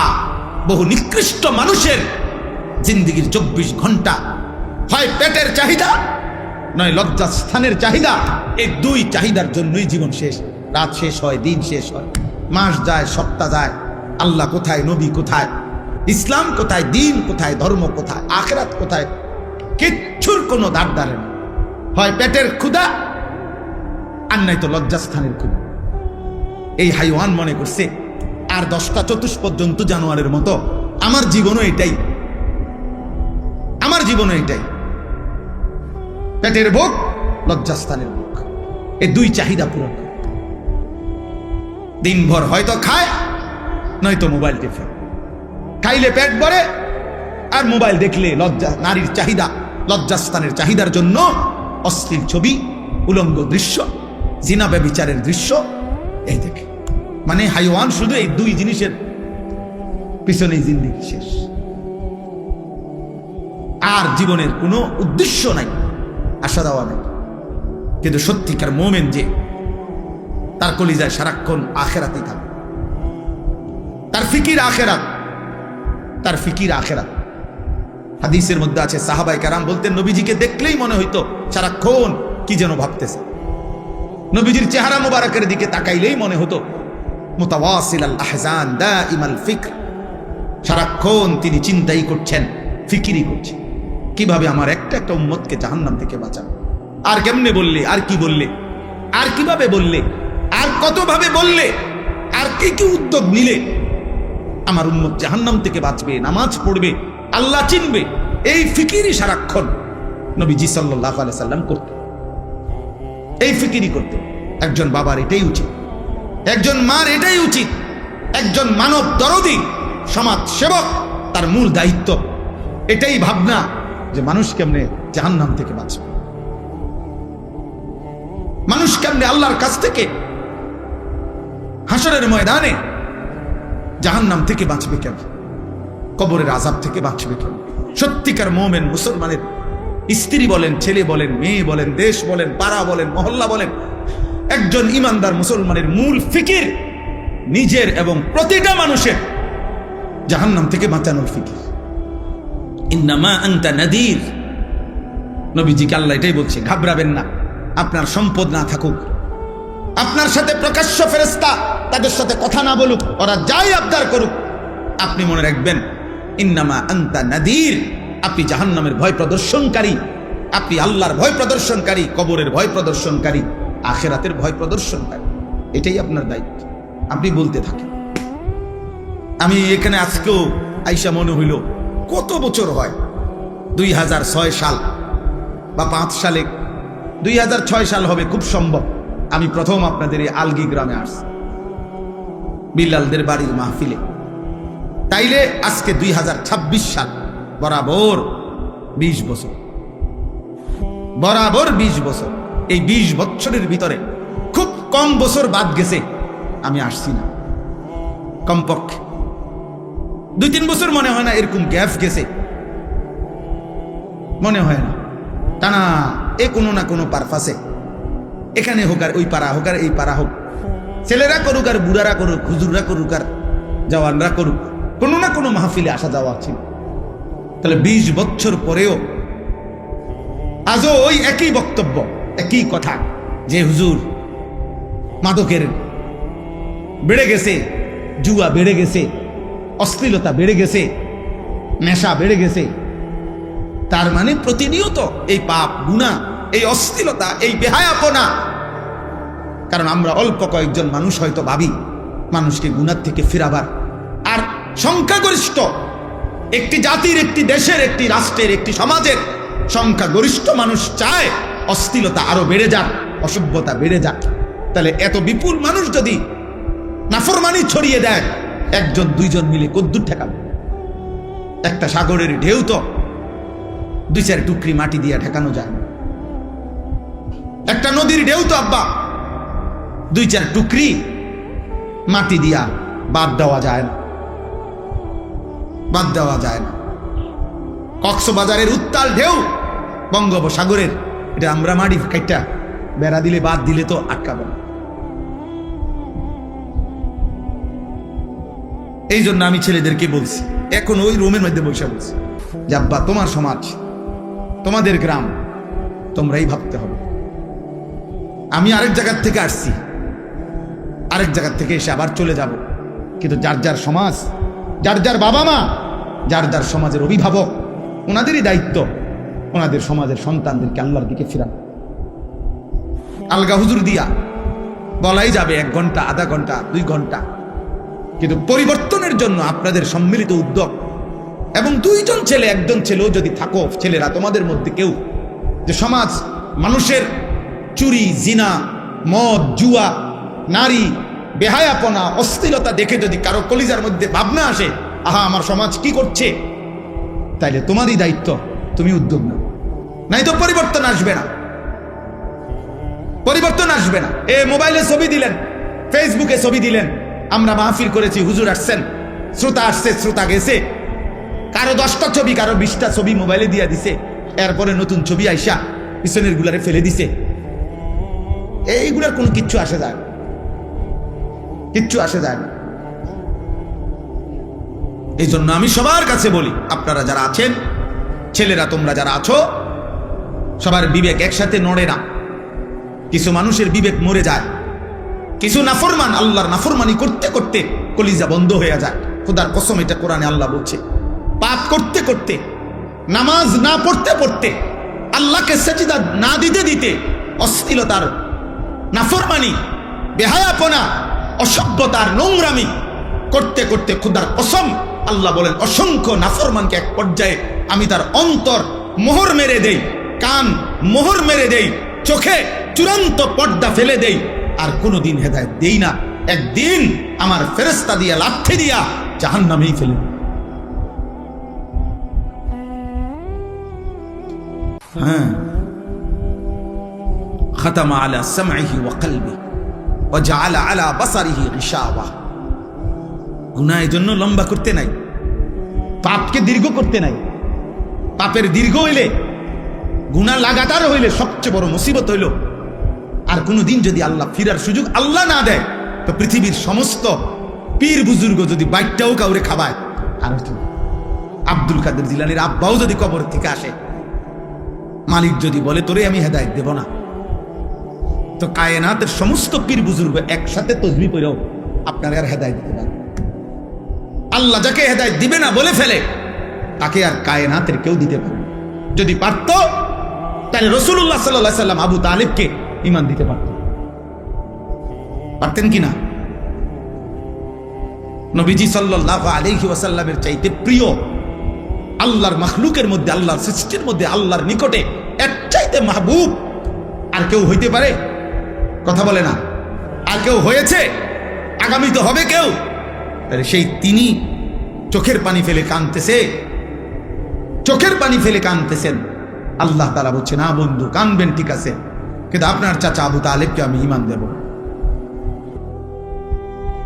বহু নিকৃষ্ট মানুষের জিন্দেগির 24 ঘন্টা হয় পেটের চাহিদা নয় লজ্জাস্থানের চাহিদা। এই দুই চাহিদার জন্যই জীবন শেষ। রাত শেষ হয়, দিন শেষ হয়, মাস যায়, সপ্তাহ যায়, আল্লাহ কোথায়, নবী কোথায়, ইসলাম কোথায়, দিন কোথায়, ধর্ম কোথায়, আখিরাত কোথায়, কিচ্ছুর কোনো দাঁড় দাঁড়ে না। হয় পেটের ক্ষুধা আর নাই তো লজ্জাস্থানের ক্ষুধা। এই হাইওয়ান মনে করছে আর 10টা চতুষ্পদ জন্তু জানোয়ারের মতো আমার জীবনও এটাই, আমার জীবনও এটাই, পেটের ভোগ, লজ্জাস্থানের ভোগ, এই দুই চাহিদা পূরণ। দিনভর হয়তো খায়, নয়তো মোবাইল টিপে, খাইলে পেট ভরে আর মোবাইল দেখলে লজ্জা, নারীর চাহিদা, লজ্জাস্থানের চাহিদার জন্য অশ্লীল ছবি, উলঙ্গ দৃশ্য, জিনা ব্যভিচারের দৃশ্য, এই দেখে। মানে হাইওয়ান শুধু এই দুই জিনিসের পিছনেই জিন্দেগি শেষ, আর জীবনের কোনো উদ্দেশ্য নাই, আশা দেওয়া নাই। কিন্তু সত্যিকার মোমেন যে, তার কলিজায় সারাক্ষণ আখেরাতেই থাকে, তার ফিকির আখেরাত, তার ফিকির আখেরাত। হাদিসের মধ্যে আছে, সাহাবায়ে কেরাম বলতেন, নবীজিকে দেখলেই মনে হইতো সারাক্ষণ কি যেন ভাবতেছে। নবীজির চেহারা মুবারকের দিকে তাকাইলেই মনে হতো মুতাওয়াসিল আল আহজান দাইমাল ফিকর, সারাক্ষণ তিনি চিন্তাই করছেন, ফিকিরই করছেন, কিভাবে আমার একটা একটা উম্মতকে জাহান্নাম থেকে বাঁচাবো, আর কেমনে বললে, আর কি বললে, আর কিভাবে বললে, আর কতভাবে বললে, আর কি কি উদ্যোগ নিলে আমার উম্মত জাহান্নাম থেকে বাঁচবে, নামাজ পড়বে, আল্লাহ চিনবে। এই ফিকিরই সারাক্ষণ নবীজি সাল্লাল্লাহু আলাইহি সাল্লাম করতেন, এই ফিকিরই করতেন। একজন বাবার এটাই উচিত, একজন মার এটাই উচিত, একজন মানব দরদি সমাজ সেবক তার মূল দায়িত্ব এটাই ভাবনা যে মানুষ কেমনে জাহান্নাম থেকে বাঁচবে, মানুষ কেমনে আল্লাহর কাছ থেকে হাসরের ময়দানে জাহান্নাম থেকে বাঁচবে, কেন কবরের আযাব থেকে বাঁচবে কেন। সত্যিকার মুমিন মুসলমানের স্ত্রী বলেন, ছেলে বলেন, মেয়ে বলেন, দেশ বলেন, পাড়া বলেন, মহল্লা বলেন, একজন ইমানদার মুসলমানের মূল ফিকির নিজের এবং প্রতিটা মানুষের জাহান্নাম থেকে বাঁচানোর ফিকির। ইন্নামা আনতা নাদির, নবীজিকে আল্লাহ এটাই বলছে, ঘাবড়াবেন না, আপনার সম্পদ না থাকুক, আপনার সাথে প্রকাশ্য ফেরেশতা তাদের সাথে কথা না বলুক, ওরা যাই আবদার করুক, আপনি মনে রাখবেন ইন্নামা আনতা নাদির, আপনি জাহান্নামের ভয় প্রদর্শনকারী, আপনি আল্লাহর ভয় প্রদর্শনকারী, কবরের ভয় প্রদর্শনকারী, আখিরাতের ভয় প্রদর্শনকারী। এটাই আপনার দায়িত্ব, আপনি বলতে থাকেন। আমি এখানে আজকেও আইসা মনে হইল কত বছর হয়, 2006 সাল বা 5 সালে, 2006 সাল হবে খুব সম্ভব, আমি প্রথম আপনাদের এই আলগি গ্রামে আসছি বিল্লালদের বাড়ির মাহফিলে। তাইলে আজকে 2026 সাল, বরাবর 20 বছর, বরাবর 20 বছর। এই 20 বছরের ভিতরে খুব কম বছর বাদ গেছে আমি আসছি না, কমপক্ষে 2-3 বছর মনে হয় না এরকম গ্যাপ গেছে, মনে হয় না। টানা কোনো না কোনো পারপাসে, এখানে হোক আর ওই পাড়া হোক আর এই পাড়া হোক, ছেলেরা করুক আর বুড়ারা করুক, হুজুররা করুক আর জওয়ানরা করুক, কোনো না কোনো মাহফিলে আসা যাওয়া ছিল। তাহলে 20 বছর পরেও আজও ওই একই বক্তব্য, একই কথা, যে হুজুর মাদকের বেড়ে গেছে, জুয়া বেড়ে গেছে, অশ্লীলতা বেড়ে গেছে, নেশা বেড়ে গেছে। তার মানে প্রতিনিয়ত এই পাপ, গুনাহ, এই অশ্লীলতা, এই বেহায়াপনা। কারণ আমরা অল্প কয়েকজন মানুষ হয়তো ভাবি মানুষকে গুনাহ থেকে ফিরাবার, আর সংখ্যাগরিষ্ঠ একটি জাতির, একটি দেশের, একটি রাষ্ট্রের, একটি সমাজের সংখ্যাগরিষ্ঠ মানুষ চায় অশ্লীলতা আরো বেড়ে যাক, অসভ্যতা বেড়ে যাক। তাহলে এত বিপুল মানুষ যদি নাফরমানি ছড়িয়ে দেয়, 1-2 মিলে কদ্দুর ঠেকাবে? একটা সাগরের ঢেউ তো 2-4 টুকরি মাটি দিয়ে ঠেকানো যায় না। একটা নদীর ঢেউ তো আব্বা 2-4 টুকরি মাটি দিয়া বাদ দেওয়া যায় না, বাদ দেওয়া যায় না। কক্সবাজারের উত্তাল ঢেউ বঙ্গোপসাগরের, এটা আমরা মাটি কাইটা বেড়া দিলে, বাদ দিলে তো আটকাবে না। এই জন্য আমি ছেলেদেরকে বলছি, এখন ওই রুমের মধ্যে বসে বলছি যে আব্বা, তোমার সমাজ, তোমাদের গ্রাম, তোমরাই ভাবতে হবে। আমি আরেক জায়গার থেকে আসছি, আরেক জায়গার থেকে এসে আবার চলে যাব, কিন্তু যার যার সমাজ, যার যার বাবা মা, যার যার সমাজের অভিভাবক, ওনাদেরই দায়িত্ব ওনাদের সমাজের সন্তানদেরকে আল্লাহর দিকে ফিরানো। আলগা হুজুর দিয়া বলাই যাবে 1 ঘন্টা, আধা ঘন্টা, 2 ঘন্টা, কিন্তু পরিবর্তনের জন্য আপনাদের সম্মিলিত উদ্যোগ, এবং 2জন ছেলে, 1জন ছেলেও যদি থাকো, ছেলেরা তোমাদের মধ্যে কেউ, যে সমাজ মানুষের চুরি, জিনা, মদ, জুয়া, নারী, বেহায়াপনা, অশ্লীলতা দেখে যদি কারো কলিজার মধ্যে ভাবনা আসে, আহা আমার সমাজ কি করছে, তাইলে তোমারই দায়িত্ব, তুমি উদ্যোগ নাও, নাই তো পরিবর্তন আসবে না, পরিবর্তন আসবে না। মোবাইলে ছবি দিলেন, ফেসবুকে ছবি দিলেন, আমরা মাহফিল করেছি, হুজুর আসছেন, শ্রোতা আসছে, শ্রোতা গেছে, কারো 10টা ছবি, কারো 20টা ছবি মোবাইলে দিয়া দিছে, এরপরে নতুন ছবি আইসা পিছনের গুলারে ফেলে দিছে। এইগুলার কোনো কিচ্ছু আসে যায় না, কিচ্ছু আসে যায় না। এই জন্য আমি সবার কাছে বলি, আপনারা যারা আছেন, ছেলেরা তোমরা যারা আছো, সবার বিবেক একসাথে নড়ে না। কিছু মানুষের বিবেক মরে যায়, কিছু নাফরমান আল্লাহর নাফরমানি করতে করতে কলিজা বন্ধ হয়ে যায়। খোদার কসম, এটা কোরআনে আল্লাহ বলছে। পাপ করতে করতে, নামাজ না পড়তে পড়তে, আল্লাহকে সেজদা না দিতে দিতে, অশ্লীলতার, নাফরমানি, বেহায়াপনা, অসভ্যতার, নোংরামি করতে করতে, খোদার কসম আল্লাহ বলেন, অসংখ্য নাফরমানকে এক পর্যায়ে আমি তার অন্তর মোহর মেরে দেই, কান মোহর মেরে দেই, চোখে চূড়ান্ত পর্দা ফেলে দেই, আর কোনোদিন হেদায়েত দেই না। একদিন আমার ফেরেশতা দিয়া, লাঠি দিয়া জাহান্নামেই ফেলে দেই। হ্যাঁ, খাতামা আলা সামঈহি ওয়া কলবি ওয়া জাআলা আলা বাসারিহি গিশাওয়া। গুনাহ এর জন্য লম্বা করতে নাই, পাপকে দীর্ঘ করতে নাই। পাপের দীর্ঘ হইলে, গুনাহ লাগাতার হইলে সবচেয়ে বড় মুসিবত হইল, আর কোনোদিন যদি আল্লাহ ফিরার সুযোগ আল্লাহ না দেয়, তো পৃথিবীর সমস্ত পীর বুজুর্গ যদি বাইকটাও কাউরে খাবায়, আর আব্দুল কাদের জিলানীর আব্বাও যদি কবর থেকে আসে, মালিক যদি বলে তোরে আমি হেদায়েত দেব না, তো কায়নাতের সমস্ত পীর বুজুর্গ একসাথে তসবিহ পড়েও আপনার আর হেদায়েত দিতে পারে। আল্লাহ যাকে হেদায়েত দিবে না বলে ফেলে, তাকে আর কায়নাতের কেউ দিতে পারে। যদি পারত, তাহলে রাসূলুল্লাহ সাল্লাল্লাহু আলাইহি সাল্লাম আবু তালিবকে ঈমান দিতে পারতেন, পারতেন কিনা? নবীজি সাল্লাল্লাহু আলাইহি ওয়াসাল্লামের চাইতে প্রিয় আল্লাহর মাখলুকের মধ্যে, আল্লাহর সৃষ্টির মধ্যে, আল্লাহর নিকটে এর চাইতে মাহবুব আর কেউ হইতে পারে? কথা বলে না। আর কেউ হয়েছে? আগামী তো হবে কেউ। সেই তিনি চোখের পানি ফেলে কাঁদতেছে, চোখের পানি ফেলে কাঁদতেছেন। আল্লাহ তাআলা বলছে, না বন্ধু কাঁদবেন ঠিক আছে, কিন্তু আপনার চাচা আবু তালেবকে আমি ঈমান দেব।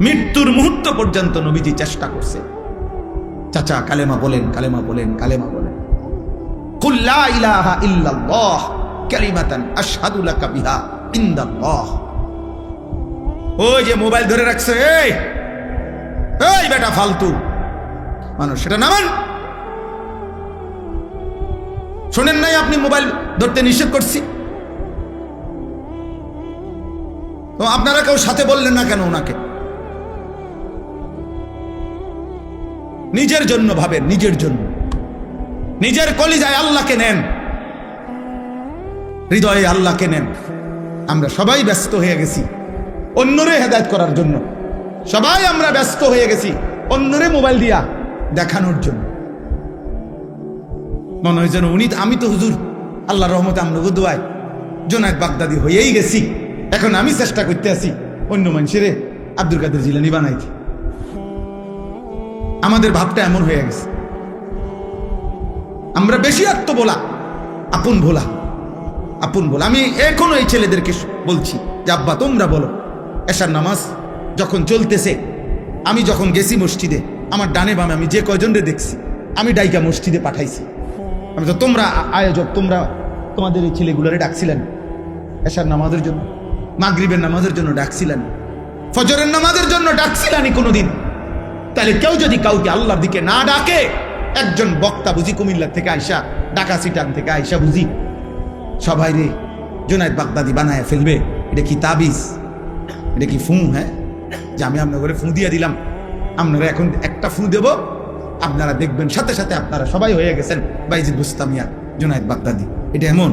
মৃত্যুর মুহূর্ত পর্যন্ত নবীজি চেষ্টা করছে, চাচা কালেমা বলেন, কালেমা বলেন, কালেমা বলেন। কুল লা ইলাহা ইল্লাল্লাহ কালিমাতান আশহাদু লাকা বিহা ইনদাল্লাহ। ওই যে মোবাইল ধরে রাখছে, এই বেটা ফালতু মানুষ, সেটা নামান। শোনেন নাই আপনি মোবাইল ধরতে নিষেধ করছি, তো আপনারা কেউ সাথে বললেন না কেন ওনাকে? নিজের জন্য ভাবেন, নিজের জন্য, নিজের কলিজায় আল্লাহকে নেন, হৃদয়ে আল্লাহকে নেন। আমরা সবাই ব্যস্ত হয়ে গেছি অন্যরে হেদায়েত করার জন্য, সবাই আমরা ব্যস্ত হয়ে গেছি অন্যরে মোবাইল দিয়া দেখানোর জন্য। মনে হয় যেন উনি, আমি তো হুজুর আল্লাহর রহমতে আমরা দোয়ায় জুনায়েদ বাগদাদি হয়েই গেছি, এখন আমি চেষ্টা করতে আছি অন্য মানুষের আব্দুল কাদের জিলানী বানাইতে। আমাদের ভাবটা এমন হয়ে গেছে, আমরা বেশি আত্মবোলা, আপন ভোলা, আপন ভোলা। আমি এখনো এই ছেলেদেরকে বলছি যে আব্বা তোমরা বলো, এশার নামাজ যখন চলতেছে, আমি যখন গেছি মসজিদে, আমার ডানে বামে আমি যে কয়জনরে দেখছি আমি ডাইকা মসজিদে পাঠাইছি। আমি তো তোমরা আয়োজক, তোমরা তোমাদের এই ছেলেগুলোরে ডাকছিলেন এশার নামাজের জন্য, মাগরিবের নামাজের জন্য ডাকছিলেন, ফজরের নামাজের জন্য ডাকছিলেনই কোনোদিন? তাহলে কেউ যদি কাউকে আল্লাহর দিকে না ডাকে, একজন বক্তা বুঝি কুমিল্লা থেকে আইসা, ঢাকা সিটাং থেকে আইসা বুঝি সবাই রে জুনায়েদ বাগদাদি বানায় ফেলবে? এটা কি তাবিজ? এটা কি ফু? হ্যাঁ, যে আমি আপনার ঘরে ফু দিয়ে দিলাম, আপনারা এখন একটা ফু দেব, আপনারা দেখবেন সাথে সাথে আপনারা সবাই হয়ে গেছেন বাইজিদ বুস্তামিয়া জুনায়েদ বাগদাদি। এটা এমন?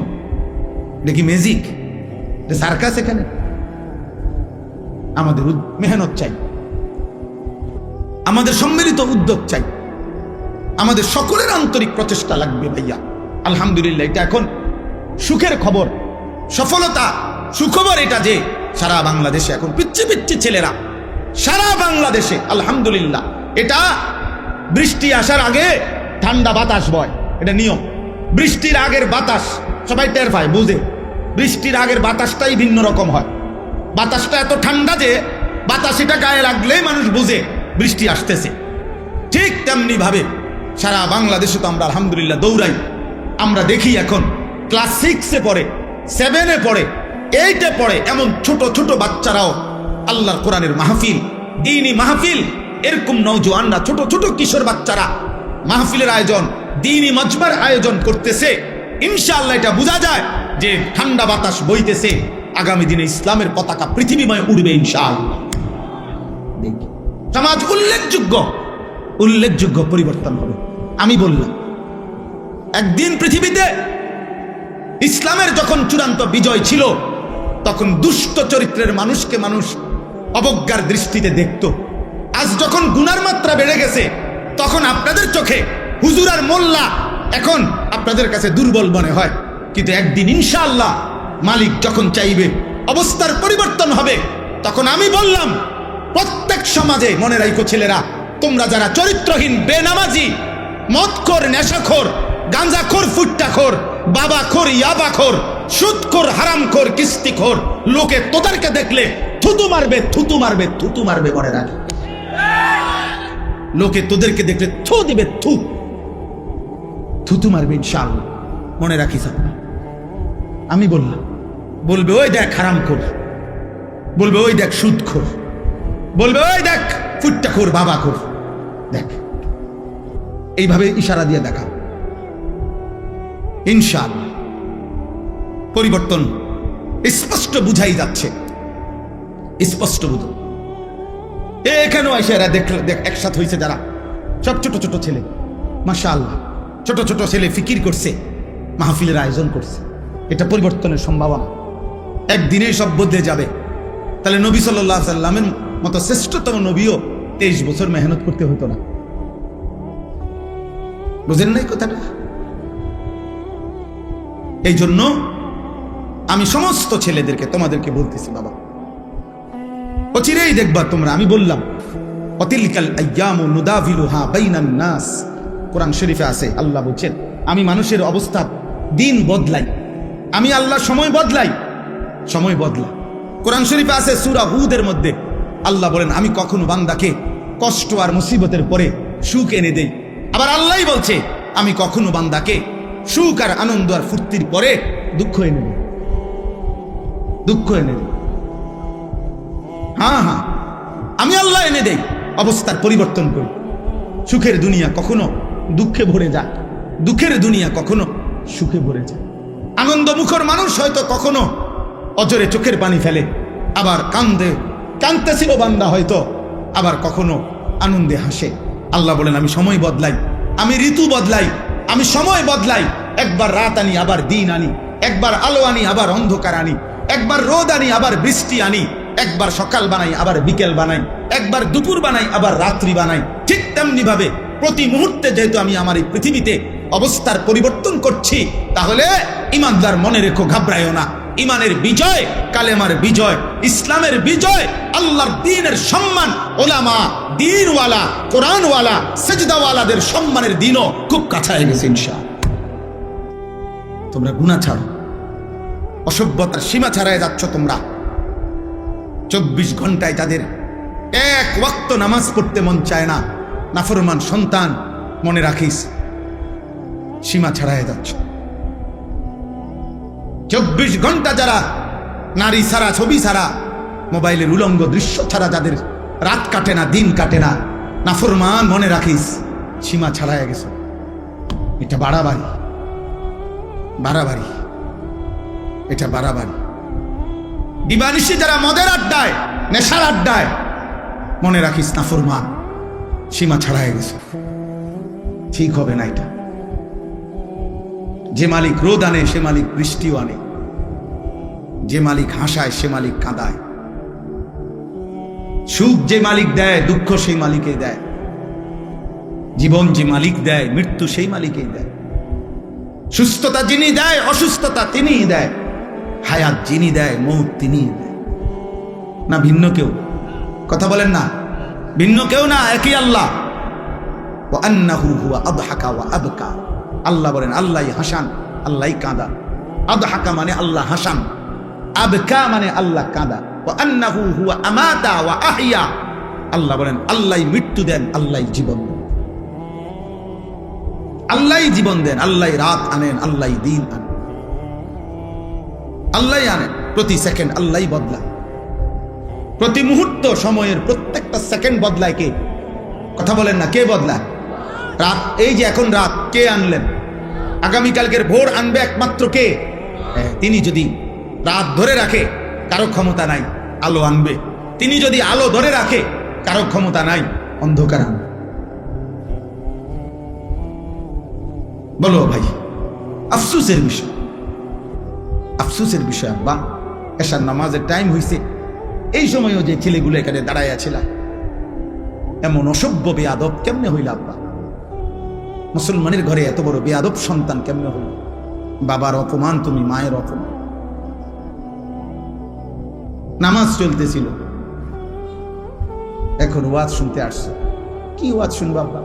এটা কি ম্যাজিক? এটা সার্কাস? এখানে আমাদের মেহনত চাই, আমাদের সম্মিলিত উদ্যোগ চাই, আমাদের সকলের আন্তরিক প্রচেষ্টা লাগবে ভাইয়া। আলহামদুলিল্লাহ, এটা এখন সুখের খবর, সফলতা, সুখবর এটা যে সারা বাংলাদেশে এখন পিচ্ছি পিচ্ছি ছেলেরা, সারা বাংলাদেশে আলহামদুলিল্লাহ, এটা বৃষ্টি আসার আগে ঠান্ডা বাতাস বয়, এটা নিয়ম। বৃষ্টির আগের বাতাস সবাই টের পায়, বুঝে। বৃষ্টির আগের বাতাসটাই ভিন্ন রকম হয়, বাতাসটা এত ঠান্ডা যে বাতাস এটা গায়ে লাগলেই মানুষ বুঝে বৃষ্টি আসতেছে। ঠিক তেমনি ভাবে সারা বাংলাদেশে তো আমরা আলহামদুলিল্লাহ দৌড়াই। আমরা দেখি এখন ক্লাস 6-এ পড়ে, 7-এ পড়ে, 8-এ পড়ে, এমন ছোট ছোট বাচ্চারাও আল্লাহর কোরআনের মাহফিল, দ্বীনি মাহফিল, এরকম নওজোয়ানরা, ছোট ছোট কিশোর বাচ্চারা মাহফিলের আয়োজন, দ্বীনি মজমার আয়োজন করতেছে। ইনশাআল্লাহ এটা বোঝা যায় যে ঠান্ডা বাতাস বইতেছে, আগামী দিনে ইসলামের পতাকা পৃথিবীময় উড়বে ইনশাআল্লাহ। দেখি সমাজ উল্লেখযোগ্য উল্লেখযোগ্য পরিবর্তন হবে। আমি বললাম একদিন পৃথিবীতে ইসলামের যখন চূড়ান্ত বিজয় ছিল, তখন দুষ্ট চরিত্রের মানুষকে মানুষ অবজ্ঞার দৃষ্টিতে দেখত। আজ যখন গুনার মাত্রা বেড়ে গেছে, তখন আপনাদের চোখে হুজুর আর মোল্লা এখন আপনাদের কাছে দুর্বল মনে হয়। কিন্তু একদিন ইনশাআল্লাহ মালিক যখন চাইবে অবস্থার পরিবর্তন হবে, তখন আমি বললাম প্রত্যেক সমাজে, মনে রাখো ছেলেরা, তোমরা যারা চরিত্রহীন, বেনামাজি, মদখোর, নেশাখোর, গাঁজাখোর, ফুট্টাখোর, বাবাখোর, ইয়াবাখোর, সুদখোর, হারামখোর, কিস্তিখোর, লোকে তোদেরকে দেখলে থুতু মারবে, থুতু মারবে, থুতু মারবে। মনে রাখ, লোকে তোদেরকে দেখলে থু দিবে, থু থুতু মারবে ইনশাআল্লাহ। মনে রাখিস, আমি বললাম, বলবে ওই দেখ হারামখোর, বলবে ওই দেখ সুদখোর, বলবে ওই দেখ ফুট্টাখোর, বাবাখোর, দেখ। এইভাবে ইশারা দিয়ে দেখা, ইনশাআল্লাহ পরিবর্তন স্পষ্ট বুঝাই যাচ্ছে, স্পষ্ট বুঝ। এখানেও এসে এরা দেখ একসাথে হয়েছে যারা, সব ছোট ছোট ছেলে, মাশাআল্লাহ, ছোট ছোট ছেলে ফিকির করছে, মাহফিলের আয়োজন করছে। এটা পরিবর্তনের সম্ভাবনা, একদিনেই সব বদলে যাবে। তাহলে নবী সাল্লাল্লাহু আলাইহি সাল্লামের মতো শ্রেষ্ঠতম নবীও 23 বছর মেহনত করতে হতো না। বুঝেন নাই কথাটা? এই জন্য আমি সমস্ত ছেলেদেরকে, তোমাদেরকে বলতেছি, বাবা অচিরেই দেখবা তোমরা, আমি বললাম অতিলকাল আইয়ামু নুদাভিলুহা বাইনান নাস, কোরআন শরীফে আছে, আল্লাহ বলছেন আমি মানুষের অবস্থা দিন বদলাই, আমি আল্লাহ সময় বদলাই, সময় বদলাই। কোরআন শরীফে আছে সূরা হুদের মধ্যে আল্লাহ বলেন আমি কখনো বান্দাকে কষ্ট আর মুসিবতের পরে সুখ এনে দেই, আবার আল্লাহই বলছে আমি কখনো বান্দাকে সুখ আর আনন্দ আর ফুর্তির পরে দুঃখ এনে দেই, দুঃখ এনে দেই। হ্যাঁ হ্যাঁ, আমি আল্লাহ এনে দেই, অবস্থার পরিবর্তন করি। সুখের দুনিয়া কখনো দুঃখে ভরে যায়, দুঃখের দুনিয়া কখনো সুখে ভরে যায়। আনন্দ মুখর মানুষ হয়তো কখনো অজরে চোখের পানি ফেলে, আবার কাঁদতেছিল বান্দা হয়তো, আবার কখনো আনন্দে হাসে। আল্লাহ বলেন আমি সময় বদলাই, আমি ঋতু বদলাই, আমি সময় বদলাই। একবার রাত আনি আবার দিন আনি, একবার আলো আনি আবার অন্ধকার আনি, একবার রোদ আনি আবার বৃষ্টি আনি, একবার সকাল বানাই আবার বিকেল বানাই, একবার দুপুর বানাই আবার রাত্রি বানাই। ঠিক তেমনি ভাবে প্রতি মুহূর্তে যেহেতু আমি আমার এই পৃথিবীতে অবস্থার পরিবর্তন করছি, তাহলে ইমানদার মনে রেখো, ঘাবড়ায়ও না। ইমানের বিজয়, কালেমার বিজয়, ইসলামের বিজয়, আল্লাহর দ্বীনের সম্মান, ওলামা, দ্বীনওয়ালা, কোরআনওয়ালা, সেজদাওয়ালাদের সম্মানের দিনও খুব কাছায় গেছে ইনশাআল্লাহ। তোমরা গুনাহ ছাড়ো, অসভ্যতার সীমা ছাড়ায় যাচ্ছ তোমরা। 24 ঘন্টায় তাদের এক ওয়াক্ত নামাজ পড়তে মন চায় না, নাফরমান সন্তান, মনে রাখিস সীমা ছাড়ায় যাচ্ছ। 24 ঘন্টা যারা নারী ছাড়া, ছবি ছাড়া, মোবাইলের উলঙ্গ দৃশ্য ছাড়া যাদের রাত কাটে না, দিন কাটে না, নাফরমান, মনে রাখিস সীমা ছাড়ায় গেছ। এটা বাড়াবাড়ি, বাড়াবাড়ি, এটা বাড়াবাড়ি। দিবানিশি যারা মদের আড্ডায়, নেশার আড্ডায়, মনে রাখিস নাফরমান, সীমা ছাড়ায় গেছ। ঠিক হবে না এটা। যে মালিক রোদ আনে সে মালিক বৃষ্টিও আনে, যে মালিক হাসায় সে মালিক কাঁদায়, সুখ যে মালিক দেয় দুঃখ সেই মালিকই দেয়, জীবন যে মালিক দেয় মৃত্যু সেই মালিকই দেয়, সুস্থতা যিনি দেয় অসুস্থতা তিনিই দেয়, হায়াত যিনি দেয় মৌত তিনিই দেয়। না ভিন্ন কেউ? কথা বলেন না, ভিন্ন কেউ না, একই আল্লাহ। ওয়া আন্নাহু হুয়া আদহাকা ওয়া আবকা। আল্লাহ বলেন আল্লাহই হাসান, আল্লাহই কাঁদান। আদহাকা মানে আল্লাহ হাসান, আবকা মানে আল্লাহ কাঁদা। ওয়া আন্নাহু হুয়া আমাতা ওয়া আহইয়া। আল্লাহ বলেন আল্লাহই মৃত্যু দেন, আল্লাহই জীবন দেন, আল্লাহই জীবন দেন, আল্লাহই রাত আনেন, আল্লাহই দিন আনেন, আল্লাহই আনেন। প্রতি সেকেন্ড আল্লাহই বদলায়, প্রতি মুহূর্ত সময়ের প্রত্যেকটা সেকেন্ড বদলায় কে? কথা বলেন না, কে বদলায়? রাত, এই যে এখন রাত, কে আনলেন? আগামীকালকের ভোর আনবে একমাত্র কে? তিনি যদি রাত ধরে রাখে কারো ক্ষমতা নাই, আলো আনবে। তিনি যদি আলো ধরে রাখে কারো ক্ষমতা নাই, অন্ধকার আনবে। বলো ভাই, আফসোসের বিষয়, আফসোসের বিষয়। আব্বা এশার নামাজের টাইম হয়েছে, এই সময়ও যে ছেলেগুলো এখানে দাঁড়াইয়া ছিল, এমন অসভ্য বেয়াদব কেমনে হইল? আব্বা মুসলমানের ঘরে এত বড় বেয়াদব সন্তান কেমনে হইল? বাবার অপমান তুমি, মায়ের অপমান। নামাজ চলতেছিল, এখন ওয়াজ শুনতে আসছো। কি ওয়াজ শুনবো আব্বা?